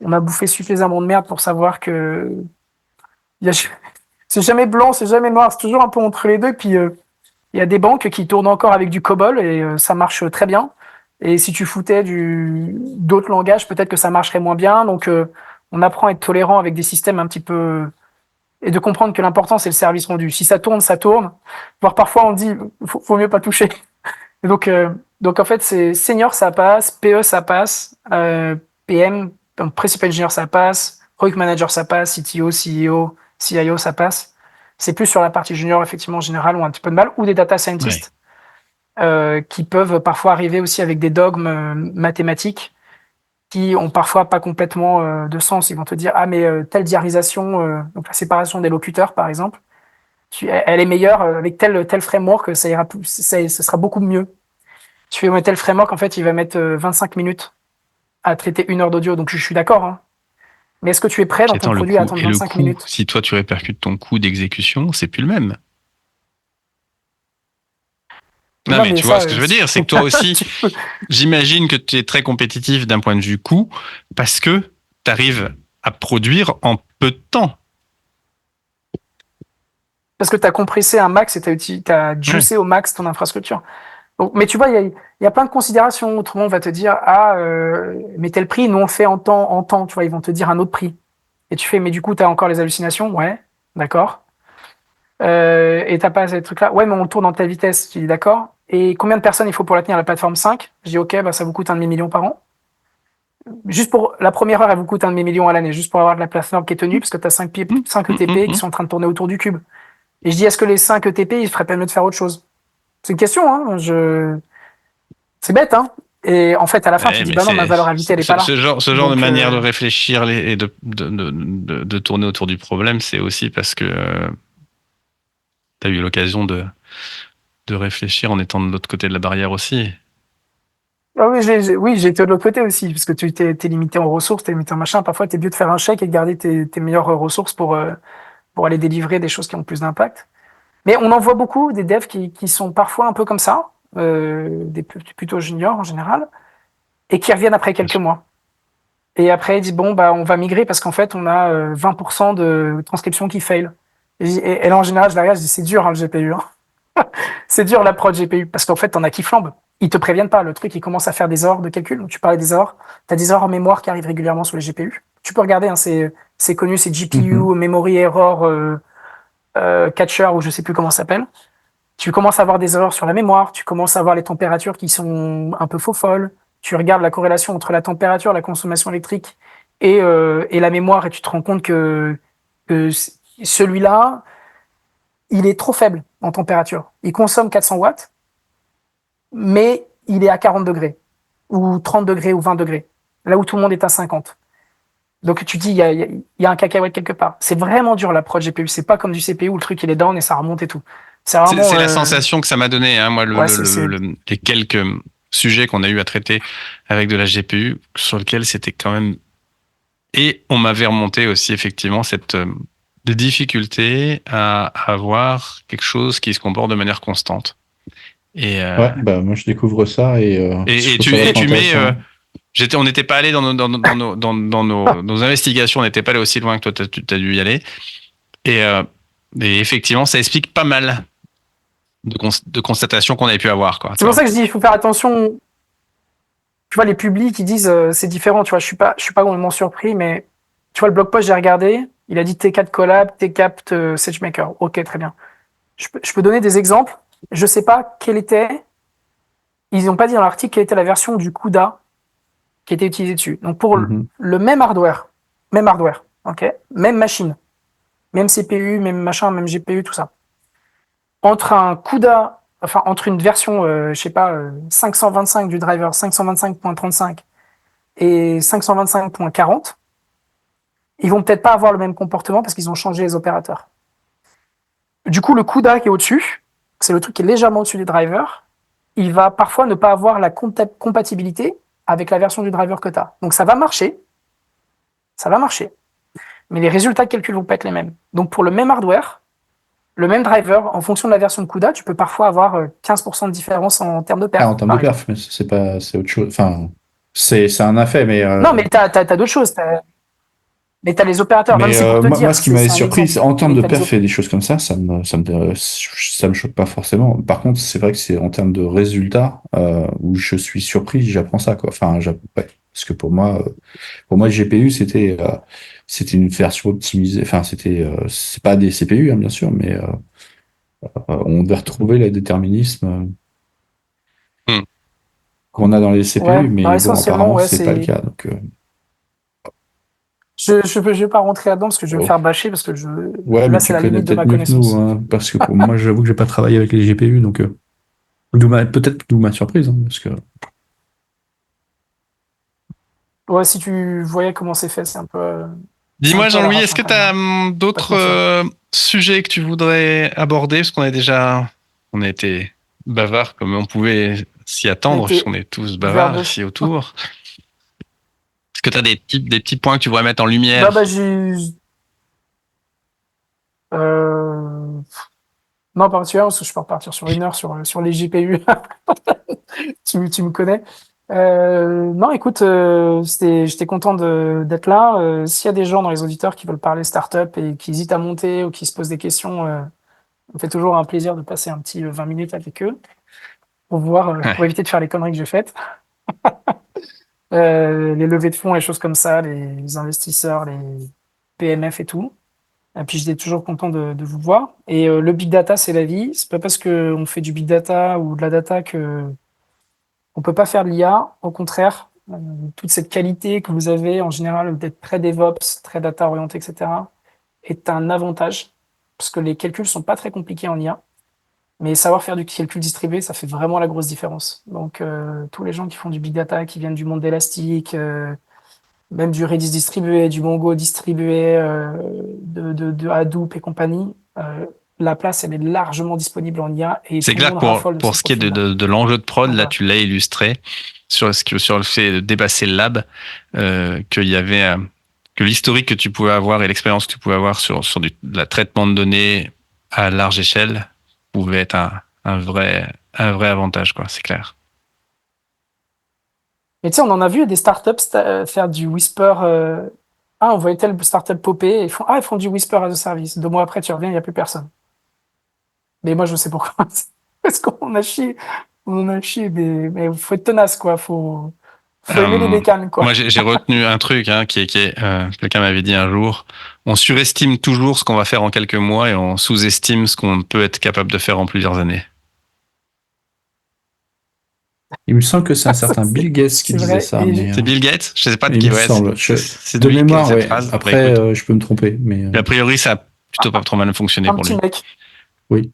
on a bouffé suffisamment de merde pour savoir que y a, c'est jamais blanc, c'est jamais noir, c'est toujours un peu entre les deux. Et puis il y a des banques qui tournent encore avec du COBOL et ça marche très bien. Et si tu foutais d'autres langages, peut-être que ça marcherait moins bien. Donc on apprend à être tolérant avec des systèmes un petit peu et de comprendre que l'important c'est le service rendu. Si ça tourne, ça tourne. Voire parfois on dit faut mieux pas toucher. Et donc en fait c'est senior ça passe, PE ça passe, PM donc principal engineer ça passe, product manager ça passe, CTO, CEO, CIO ça passe. C'est plus sur la partie junior effectivement en général ont un petit peu de mal ou des data scientists qui peuvent parfois arriver aussi avec des dogmes mathématiques qui ont parfois pas complètement de sens. Ils vont te dire ah mais telle diarisation, donc la séparation des locuteurs par exemple, elle est meilleure avec tel framework, ça ira plus, ça sera beaucoup mieux. Tu fais tel framework, en fait, il va mettre 25 minutes à traiter 1 heure d'audio, donc je suis d'accord. Hein. Mais est-ce que tu es prêt dans Puis ton attends, produit à attendre et le 25 coût, minutes? si toi tu répercutes ton coût d'exécution, c'est plus le même. Non, Non, mais mais tu vois ça, ce que je veux dire, c'est que toi aussi, j'imagine que tu es très compétitif d'un point de vue coût parce que tu arrives à produire en peu de temps. parce que tu as compressé un max et tu as juicé au max ton infrastructure. Donc, mais tu vois, il y a plein de considérations. Autrement, on va te dire, ah, mais tel prix, nous on le fait en temps, tu vois, ils vont te dire un autre prix. Et tu fais, mais du coup, tu as encore les hallucinations, ouais, d'accord. Et t'as pas ces trucs-là, ouais, mais on le tourne en telle vitesse, tu dis d'accord. Et combien de personnes il faut pour la tenir la plateforme 5? Je dis, ok, bah, ça vous coûte 1,5 million par an. Juste pour la première heure, elle vous coûte 1,5 million à l'année, juste pour avoir de la plateforme qui est tenue, parce que tu as 5 ETP qui sont en train de tourner autour du cube. Et je dis, est-ce que les 5 ETP, il ferait pas mieux de faire autre chose? C'est une question, hein. C'est bête, hein. Et en fait, à la fin, tu Ouais, dis, mais bah non, ma valeur ajoutée, elle est pas là. ce genre de Donc, manière de réfléchir et de tourner autour du problème, c'est aussi parce que tu as eu l'occasion de réfléchir en étant de l'autre côté de la barrière aussi. ah oui, oui, j'ai été de l'autre côté aussi, parce que tu t'es limité en ressources, t'es limité en machin. Parfois, t'es mieux de faire un chèque et de garder tes meilleures ressources pour aller délivrer des choses qui ont plus d'impact. Mais on en voit beaucoup des devs qui sont parfois un peu comme ça, des plutôt juniors en général, et qui reviennent après quelques mois. Et après, ils disent, bon, bah, on va migrer parce qu'en fait, on a 20% de transcription qui fail. Et là, en général, je la regarde, je dis, c'est dur, hein, le GPU. Hein. C'est dur, la prod GPU, parce qu'en fait, t'en as qui flambent. Ils te préviennent pas. Le truc, il commence à faire des erreurs de calcul. Donc, tu parlais des erreurs. T'as des erreurs en mémoire qui arrivent régulièrement sur les GPU. Tu peux regarder, hein, c'est connu, c'est GPU, Memory Error Catcher, ou je sais plus comment ça s'appelle. Tu commences à avoir des erreurs sur la mémoire, tu commences à avoir les températures qui sont un peu faux folles, tu regardes la corrélation entre la température, la consommation électrique et la mémoire, et tu te rends compte que celui-là, il est trop faible en température. Il consomme 400 watts, mais il est à 40 degrés, ou 30 degrés, ou 20 degrés, là où tout le monde est à 50. Donc tu dis, il y a un cacahuète quelque part. C'est vraiment dur l'approche GPU, c'est pas comme du CPU où le truc il est down et ça remonte et tout. C'est vraiment. C'est la sensation que ça m'a donné, hein, moi, Ouais, les quelques sujets qu'on a eu à traiter avec de la GPU, sur lesquels c'était quand même. Et on m'avait remonté aussi, effectivement, cette de difficulté à avoir quelque chose qui se comporte de manière constante. Et, Ouais, bah moi je découvre ça et je trouve ça vachement intéressant. on n'était pas allé dans nos investigations, on n'était pas allé aussi loin que toi, tu as dû y aller. Et effectivement, ça explique pas mal de constatations qu'on avait pu avoir, quoi. C'est pour ça que je dis, il faut faire attention. Tu vois, les publics, ils disent, c'est différent, tu vois, je suis pas complètement surpris, mais tu vois, le blog post, j'ai regardé, il a dit T4 Collab, T4 SageMaker. Ok, très bien. Je peux donner des exemples. Je sais pas quelle était, ils n'ont pas dit dans l'article quelle était la version du CUDA qui était utilisée dessus. Donc, pour le même hardware, ok, même machine, même CPU, même machin, même GPU, tout ça. entre un CUDA, enfin entre une version, je sais pas, 525 du driver, 525.35 et 525.40, ils vont peut-être pas avoir le même comportement parce qu'ils ont changé les opérateurs. Du coup, le CUDA qui est au-dessus, c'est le truc qui est légèrement au-dessus des drivers, il va parfois ne pas avoir la compatibilité avec la version du driver que tu as. Donc ça va marcher, mais les résultats de calcul vont pas être les mêmes. Donc pour le même hardware, le même driver, en fonction de la version de CUDA, tu peux parfois avoir 15% de différence en termes de perf. En termes de perf, mais c'est autre chose. Enfin, c'est un effet, mais. Non, mais t'as d'autres choses. Mais t'as les opérateurs, même Mais c'est pour te dire. moi, ce qui m'avait c'est un surpris, exemple. en termes Mais de t'as les perf et des choses comme ça me choque pas forcément. Par contre, c'est vrai que c'est en termes de résultats où je suis surpris, j'apprends ça, quoi. Enfin, ouais. Parce que pour moi, le GPU, c'était une version optimisée. Enfin, c'est pas des CPU, hein, bien sûr, mais on devait retrouver le déterminisme Hmm. qu'on a dans les Ouais, CPU, bah mais bon, essentiellement, apparemment, ouais, c'est pas le c'est. cas. Donc, Je vais pas rentrer là-dedans parce que je vais me oh. faire bâcher parce que Ouais, mais là, c'est tu la connais limite de peut-être ma mieux que nous, connaissance. hein, parce que pour moi, j'avoue que j'ai pas travaillé avec les GPU, donc peut-être d'où ma surprise, hein, parce que Ouais, si tu voyais comment c'est fait, c'est un Dis-moi, peu à Jean-Louis, l'arrache est-ce hein, que quand tu même. as Hein. Pas te d'autres mentir. sujets que tu voudrais aborder? Parce on a été bavard comme on pouvait s'y On a attendre, été puisqu'on est tous vers bavards deux. ici autour. Est-ce que tu as des petits points que tu voudrais mettre en Bah, lumière? euh, non, pas particulièrement parce que je peux repartir sur 1 heure sur les GPU. Tu me connais. Non, écoute, j'étais content d'être là. S'il y a des gens dans les auditeurs qui veulent parler startup et qui hésitent à monter ou qui se posent des questions, ça me fait toujours un plaisir de passer un petit 20 minutes avec eux pour Ouais. éviter de faire les conneries que j'ai faites. Les levées de fonds, les choses comme ça, les investisseurs, les PMF et tout. Et puis j'étais toujours content de vous voir. Et le big data, c'est la vie. C'est pas parce qu'on fait du big data ou de la data que on peut pas faire de l'IA. Au contraire, toute cette qualité que vous avez en général d'être très DevOps, très data orienté, etc., est un avantage parce que les calculs sont pas très compliqués en IA. Mais savoir faire du calcul distribué, ça fait vraiment la grosse différence. Donc, tous les gens qui font du big data, qui viennent du monde d'Elastic, même du Redis distribué, du Mongo distribué, de Hadoop et compagnie, la place, elle est largement disponible en IA et C'est tout le clair monde que raffole de pour ces ce qui est profils-là. de l'enjeu de prod, Donc, là voilà. tu l'as illustré sur le fait de dépasser le lab, qu'il y avait que l'historique que tu pouvais avoir et l'expérience que tu pouvais avoir sur de la traitement de données à large échelle pouvait être un vrai avantage, quoi, c'est clair. Mais tu sais, on en a vu des startups faire du Whisper. On voyait telle startup popper et ils font du Whisper as a service. 2 mois après, tu reviens, il n'y a plus personne. Mais moi, je sais pourquoi. Parce qu'on a chié. On a chié, mais faut être tenace, quoi. Faut aimer les bécanes, quoi. Moi, j'ai retenu un truc quelqu'un m'avait dit un jour, on surestime toujours ce qu'on va faire en quelques mois et on sous-estime ce qu'on peut être capable de faire en plusieurs années. il me semble que c'est un certain C'est Bill Gates qui c'est disait vrai. ça, mais C'est Bill Gates? Je sais pas de il qui, me ouais, semble. c'est De de lui qui a dit mémoire, cette ouais. phrase. Bah, Après, écoute. je peux me tromper, mais A priori, ça a plutôt pas trop mal fonctionné Un pour petit lui. mec. oui.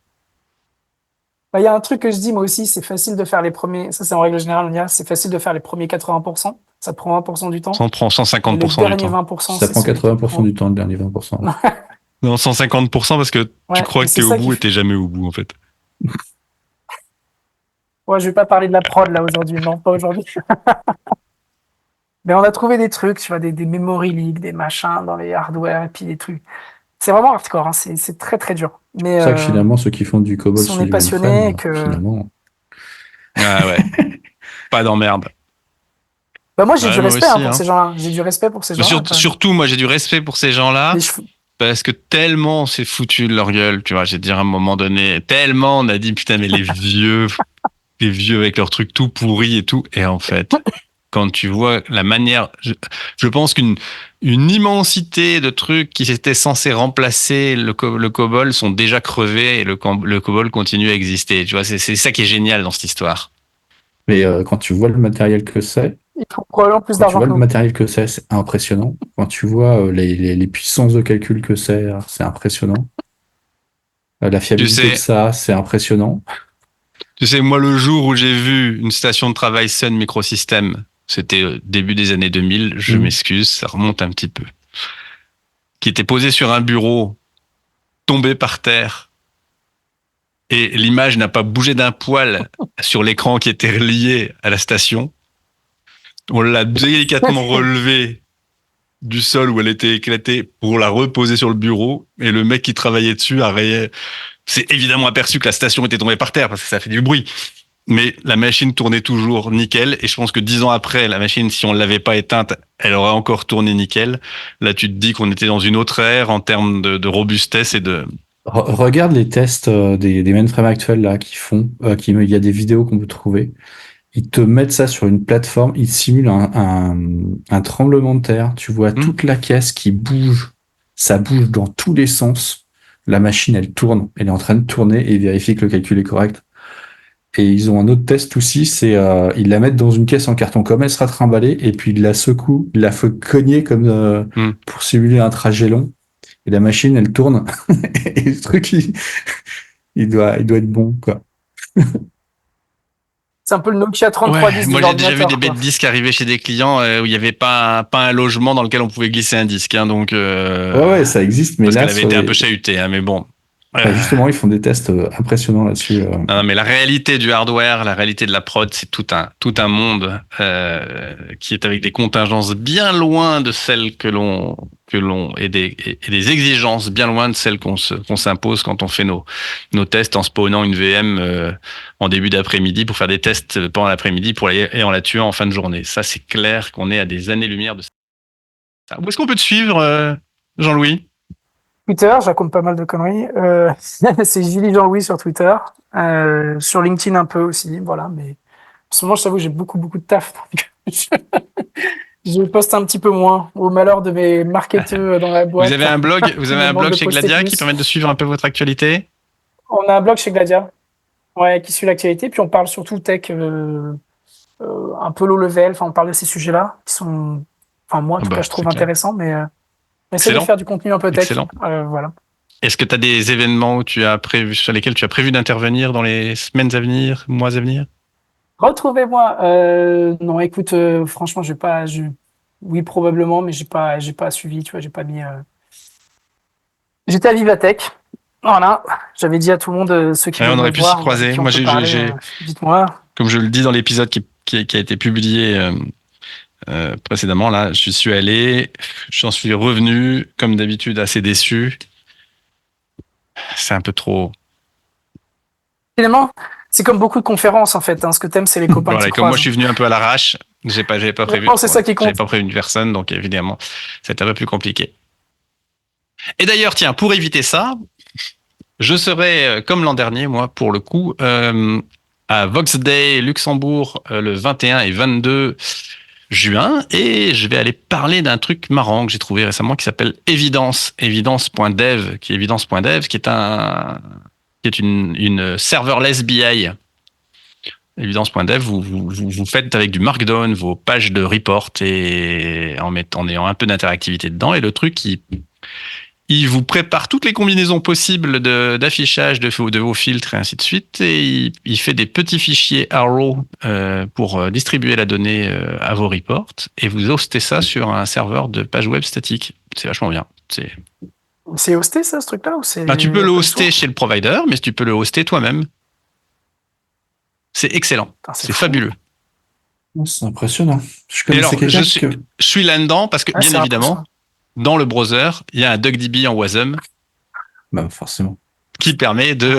Bah, il y a un truc que je dis, moi aussi, c'est facile de faire les premiers. Ça, c'est en règle générale, on dirait, c'est facile de faire les premiers 80%. Ça te prend 20% du temps. Ça en prend Mais les 150% du derniers temps. 20%, Ça c'est prend celui qui 80% prend. du temps, le dernier 20%. Ouais. Non, 150% parce que tu Ouais, crois mais que c'est t'es au ça qui bout et fait. t'es jamais au bout, en fait. Ouais, je vais pas parler de la prod là aujourd'hui, non, pas aujourd'hui. Mais on a trouvé des trucs, tu vois, des memory leaks, des machins dans les hardware et puis des trucs. C'est vraiment hardcore, hein, c'est très très dur. C'est Mais pour ça que finalement, ceux qui font du COBOL si on sur est du passionné et mainframe, que. finalement. Ah ouais, pas d'emmerde. Bah moi j'ai Ouais, du moi respect hein, aussi, pour hein. ces gens-là. J'ai du respect pour ces gens-là quand même. Surtout, moi, j'ai du respect pour ces gens-là Mais je... parce que tellement on s'est foutu de leur gueule, tu vois. J'ai dire à un moment donné, tellement on a dit putain, mais les vieux avec leurs trucs tout pourris et tout. Et en fait, quand tu vois la manière, je pense une immensité de trucs qui étaient censés remplacer le COBOL sont déjà crevés et le COBOL continue à exister. Tu vois, c'est ça qui est génial dans cette histoire. Mais quand tu vois le matériel que c'est, Ils font probablement plus quand tu d'argent vois que le nous. matériel que c'est impressionnant. Quand tu vois les puissances de calcul que c'est impressionnant. La fiabilité sais- de ça, c'est impressionnant. Tu sais, moi, le jour où j'ai vu une station de travail Sun Microsystems, c'était début des années 2000, je Mm. m'excuse, ça remonte un petit peu, qui était posée sur un bureau, tombée par terre, et l'image n'a pas bougé d'un poil sur l'écran qui était relié à la station. On l'a délicatement relevée du sol où elle était éclatée pour la reposer sur le bureau, et le mec qui travaillait dessus s'est évidemment aperçu que la station était tombée par terre parce que ça fait du bruit. Mais la machine tournait toujours nickel. Et je pense que 10 ans après, la machine, si on ne l'avait pas éteinte, elle aurait encore tourné nickel. Là, tu te dis qu'on était dans une autre ère en termes de robustesse et de... Regarde les tests des mainframes actuels là qui font, il y a des vidéos qu'on peut trouver. Ils te mettent ça sur une plateforme, ils simulent un tremblement de terre. Tu vois Hmm. toute la caisse qui bouge. Ça bouge dans tous les sens. La machine, elle tourne. Elle est en train de tourner et vérifie que le calcul est correct. Et ils ont un autre test aussi, c'est ils la mettent dans une caisse en carton comme elle sera trimballée et puis ils la secouent, ils la font cogner comme Hmm. pour simuler un trajet long. Et la machine, elle tourne. Et le truc, il doit être bon, quoi. C'est un peu le Nokia Ouais, 3310 moi de j'ai déjà vu des l'ordinateur, quoi. bêtes disques arriver chez des clients où il n'y avait pas un logement dans lequel on pouvait glisser un disque. Hein, donc, Ouais, ça existe, mais parce là, qu'elle avait été un peu chahutée. Hein, mais bon. bah, justement, ils font des tests impressionnants là-dessus. Non, mais la réalité du hardware, la réalité de la prod, c'est tout un monde qui est avec des contingences bien loin de celles que l'on et des exigences bien loin de celles qu'on s'impose quand on fait nos tests en spawnant une VM en début d'après-midi pour faire des tests pendant l'après-midi et en la tuant en fin de journée. Ça, c'est clair qu'on est à des années-lumière de ça. Où est-ce qu'on peut te suivre, Jean-Louis? Twitter, je raconte pas mal de conneries. C'est Gilly Jean-Louis sur Twitter. Sur LinkedIn un peu aussi, voilà. Mais en ce moment, je t'avoue, j'ai beaucoup de taf. Donc je poste un petit peu moins, au malheur de mes marketeurs dans la boîte. Vous Qui avez me un demandent blog de chez poster Gladia qui plus. permet de suivre un peu votre actualité? On a un blog chez Gladia, ouais, qui suit l'actualité, puis on parle surtout tech, un peu low level. Enfin, on parle de ces sujets-là qui sont, enfin moi en Ah tout cas, bah, je c'est trouve clair. intéressants, mais on essaie de Excellent, faire du contenu un peu tech. excellent. Voilà. Est-ce que tu as des événements sur lesquels tu as prévu d'intervenir dans les semaines à venir, mois à venir? Retrouvez-moi. Non, écoute, franchement, oui, probablement, mais j'ai pas suivi, tu vois, j'ai pas mis. J'étais à Vivatech. Voilà. J'avais dit à tout le monde, ceux qui Ouais, veulent on me aurait pu s'y voir ou avec croiser. qui on Moi, peut parler, dites-moi. comme je le dis dans l'épisode qui a été publié précédemment, là, je suis allé, j'en suis revenu, comme d'habitude, assez déçu. C'est un peu trop. Finalement, c'est comme beaucoup de conférences en fait. Hein. Ce que t'aimes, c'est les copains que Voilà, tu et comme moi, je croises. suis venu un peu à l'arrache, Vraiment, c'est ça qui j'avais compte. pas prévenu personne, donc évidemment, c'est un peu plus compliqué. Et d'ailleurs, tiens, pour éviter ça, je serai, comme l'an dernier, moi, pour le coup, à Vox Day Luxembourg le 21 et 22 juin, et je vais aller parler d'un truc marrant que j'ai trouvé récemment qui s'appelle Evidence, evidence.dev, qui est une serverless BI. Evidence.dev, vous faites avec du Markdown vos pages de report et en ayant un peu d'interactivité dedans, et le truc, il vous prépare toutes les combinaisons possibles d'affichage de vos filtres et ainsi de suite. Et il fait des petits fichiers Arrow pour distribuer la donnée à vos reports. Et vous hostez ça sur un serveur de page web statique. C'est vachement bien. C'est hosté ça, ce truc-là, ou c'est Ben, tu peux le open hoster source? chez le provider, mais tu peux le hoster toi-même. C'est excellent. Putain, C'est fou. fabuleux. C'est impressionnant. Je Et connaissais alors, quelqu'un je suis là-dedans parce que, Ouais, bien c'est évidemment, impressionnant. dans le browser, il y a un DuckDB en WASM Bah, forcément. qui permet de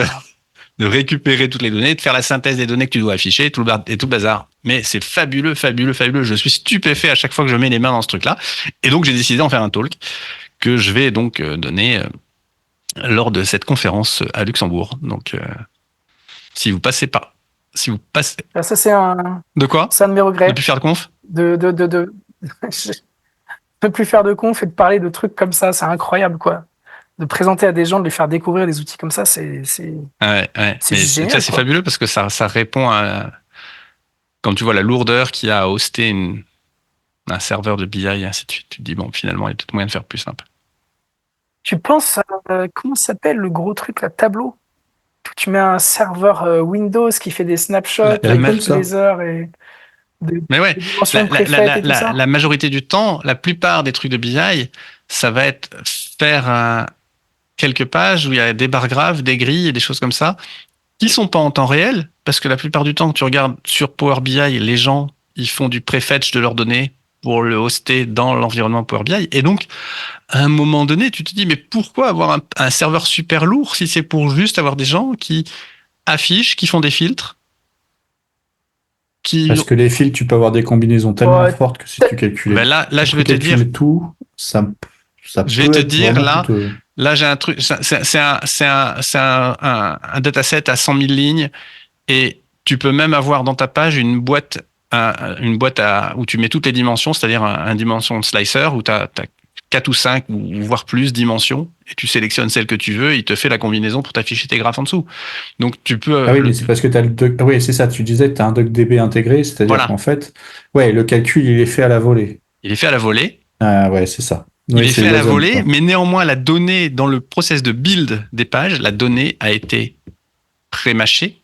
récupérer toutes les données, de faire la synthèse des données que tu dois afficher et tout le bazar. Mais c'est fabuleux. Je suis stupéfait à chaque fois que je mets les mains dans ce truc-là. Et donc, j'ai décidé d'en faire un talk que je vais donc donner lors de cette conférence à Luxembourg. Donc, si vous passez. Là, ça, c'est De quoi? un de mes De regrets. plus faire de conf? Je peux plus faire de conf et de parler de trucs comme ça. C'est incroyable, quoi. De présenter à des gens, de les faire découvrir des outils comme ça, c'est Ouais. c'est Mais génial, ça, c'est quoi. fabuleux parce que ça répond à. Quand tu vois la lourdeur qu'il y a à hoster un serveur de BI et ainsi de suite, tu te dis, bon, finalement, il y a peut-être moyen de faire plus simple. Tu penses à, comment ça s'appelle le gros truc, là, Tableau? Où tu mets un serveur Windows qui fait des snapshots La avec ma- comme toutes ça. les heures et Mais ouais, des dimensions préfaites et tout ça. la majorité du temps, la plupart des trucs de BI, ça va être faire quelques pages où il y a des barres graves, des grilles et des choses comme ça, qui sont pas en temps réel, parce que la plupart du temps, quand tu regardes sur Power BI, les gens, ils font du prefetch de leurs données pour le hoster dans l'environnement Power BI. Et donc, à un moment donné, tu te dis, mais pourquoi avoir un serveur super lourd si c'est pour juste avoir des gens qui affichent, qui font des filtres, qui... Parce que les fils, tu peux avoir des combinaisons tellement Ouais. fortes que si tu calculais, Ben là, je vais te dire, calculer tout, ça je vais peut te être dire, vraiment là, coûteux. là, j'ai un truc, un dataset à 100 000 lignes et tu peux même avoir dans ta page une boîte, où tu mets toutes les dimensions, c'est-à-dire un dimension slicer où tu as 4 ou 5 ou voire plus dimensions et tu sélectionnes celle que tu veux et il te fait la combinaison pour t'afficher tes graphes en dessous. Donc tu peux, Ah oui, mais c'est parce que tu as ah oui, c'est ça, tu disais que tu as un DocDB intégré, c'est-à-dire voilà, qu'en fait, ouais, le calcul, il est fait à la volée. il est fait à la volée. Ah ouais, c'est ça. Il Oui, est c'est fait à la JSON, volée, quoi. mais néanmoins, la donnée, dans le process de build des pages, la donnée a été pré-mâchée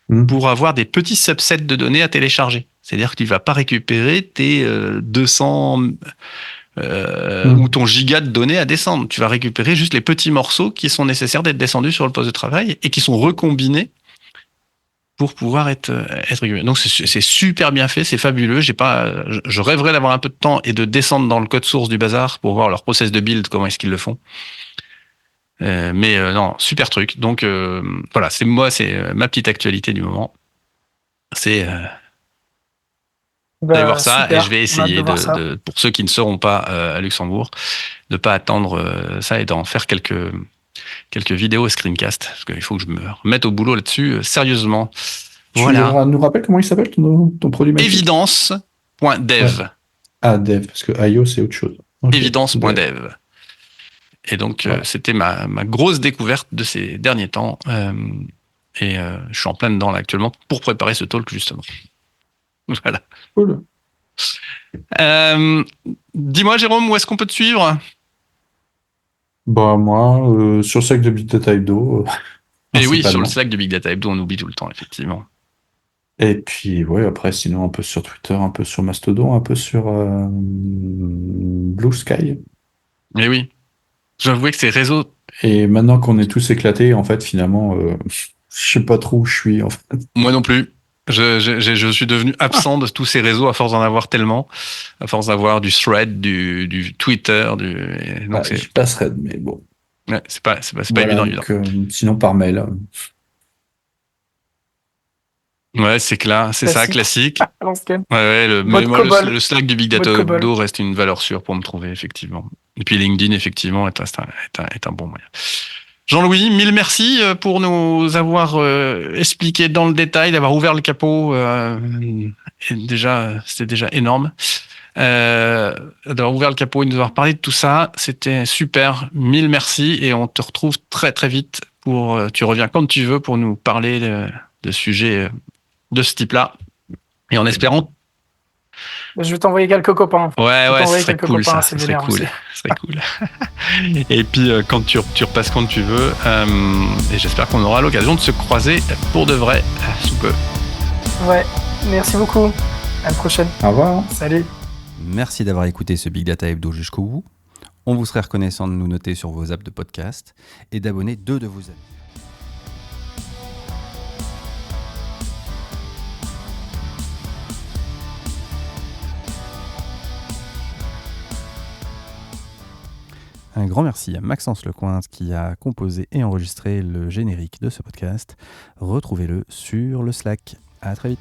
Hmm. pour avoir des petits subsets de données à télécharger. C'est-à-dire que tu ne vas pas récupérer tes 200 ou ton giga de données à descendre. Tu vas récupérer juste les petits morceaux qui sont nécessaires d'être descendus sur le poste de travail et qui sont recombinés pour pouvoir être récupérés. Donc c'est super bien fait, c'est fabuleux. Je rêverais d'avoir un peu de temps et de descendre dans le code source du bazar pour voir leur process de build, comment est-ce qu'ils le font. Mais non, super truc. Donc voilà, c'est ma petite actualité du moment. C'est d'aller voir ça Super. et je vais On a hâte essayer de voir ça. pour ceux qui ne seront pas à Luxembourg, de pas attendre ça et d'en faire quelques vidéos screencast parce qu'il faut que je me remette au boulot là-dessus sérieusement. Tu Voilà. nous rappelles comment il s'appelle ton produit magique? Évidence.dev. Ouais. Ah, Dev, parce que IO, c'est autre chose. Ok. Dev. Évidence.dev. Et donc, Voilà. c'était ma grosse découverte de ces derniers temps. Et je suis en plein dedans là actuellement pour préparer ce talk justement. Voilà. Cool. Dis-moi, Jérôme, où est-ce qu'on peut te suivre? Bah, moi, sur le sac de Big Data Hebdo, Et oui, sur le principalement. Slack de Big Data Hebdo, on oublie tout le temps, effectivement. Et puis, ouais, après, sinon, un peu sur Twitter, un peu sur Mastodon, un peu sur Blue Sky. Mais oui, j'avoue que ces réseaux, Et maintenant qu'on est tous éclatés, en fait, finalement, je sais pas trop où je suis, en fait. moi non plus. Je suis devenu absent de tous ces réseaux à force d'en avoir tellement, à force d'avoir du thread, du Twitter, et donc Je passerai, mais bon. ouais, c'est pas Voilà, évident. donc, sinon par mail. Ouais, c'est clair, c'est ça, classique. À l'ancienne. Ouais, mais Mode moi, COBOL. le Slack du Big Data Mode COBOL. Hebdo reste une valeur sûre pour me trouver, effectivement. Et puis LinkedIn, effectivement, est un bon moyen. Jean-Louis, mille merci pour nous avoir expliqué dans le détail, d'avoir ouvert le capot. C'était déjà énorme. D'avoir ouvert le capot et de nous avoir parlé de tout ça. C'était super. Mille merci et on te retrouve très très vite tu reviens quand tu veux pour nous parler de sujets de ce type-là. Et en espérant. Je vais t'envoyer quelques copains. Ouais, ce serait cool ça. C'est Ce serait vénère cool. aussi. Ce serait cool. Et puis quand tu repasses quand tu veux. Et j'espère qu'on aura l'occasion de se croiser pour de vrai sous peu. Ouais, merci beaucoup. À la prochaine. Au revoir. Salut. Merci d'avoir écouté ce Big Data Hebdo jusqu'au bout. On vous serait reconnaissant de nous noter sur vos apps de podcast et d'abonner 2 de vos amis. Un grand merci à Maxence Lecointe qui a composé et enregistré le générique de ce podcast. Retrouvez-le sur le Slack. À très vite.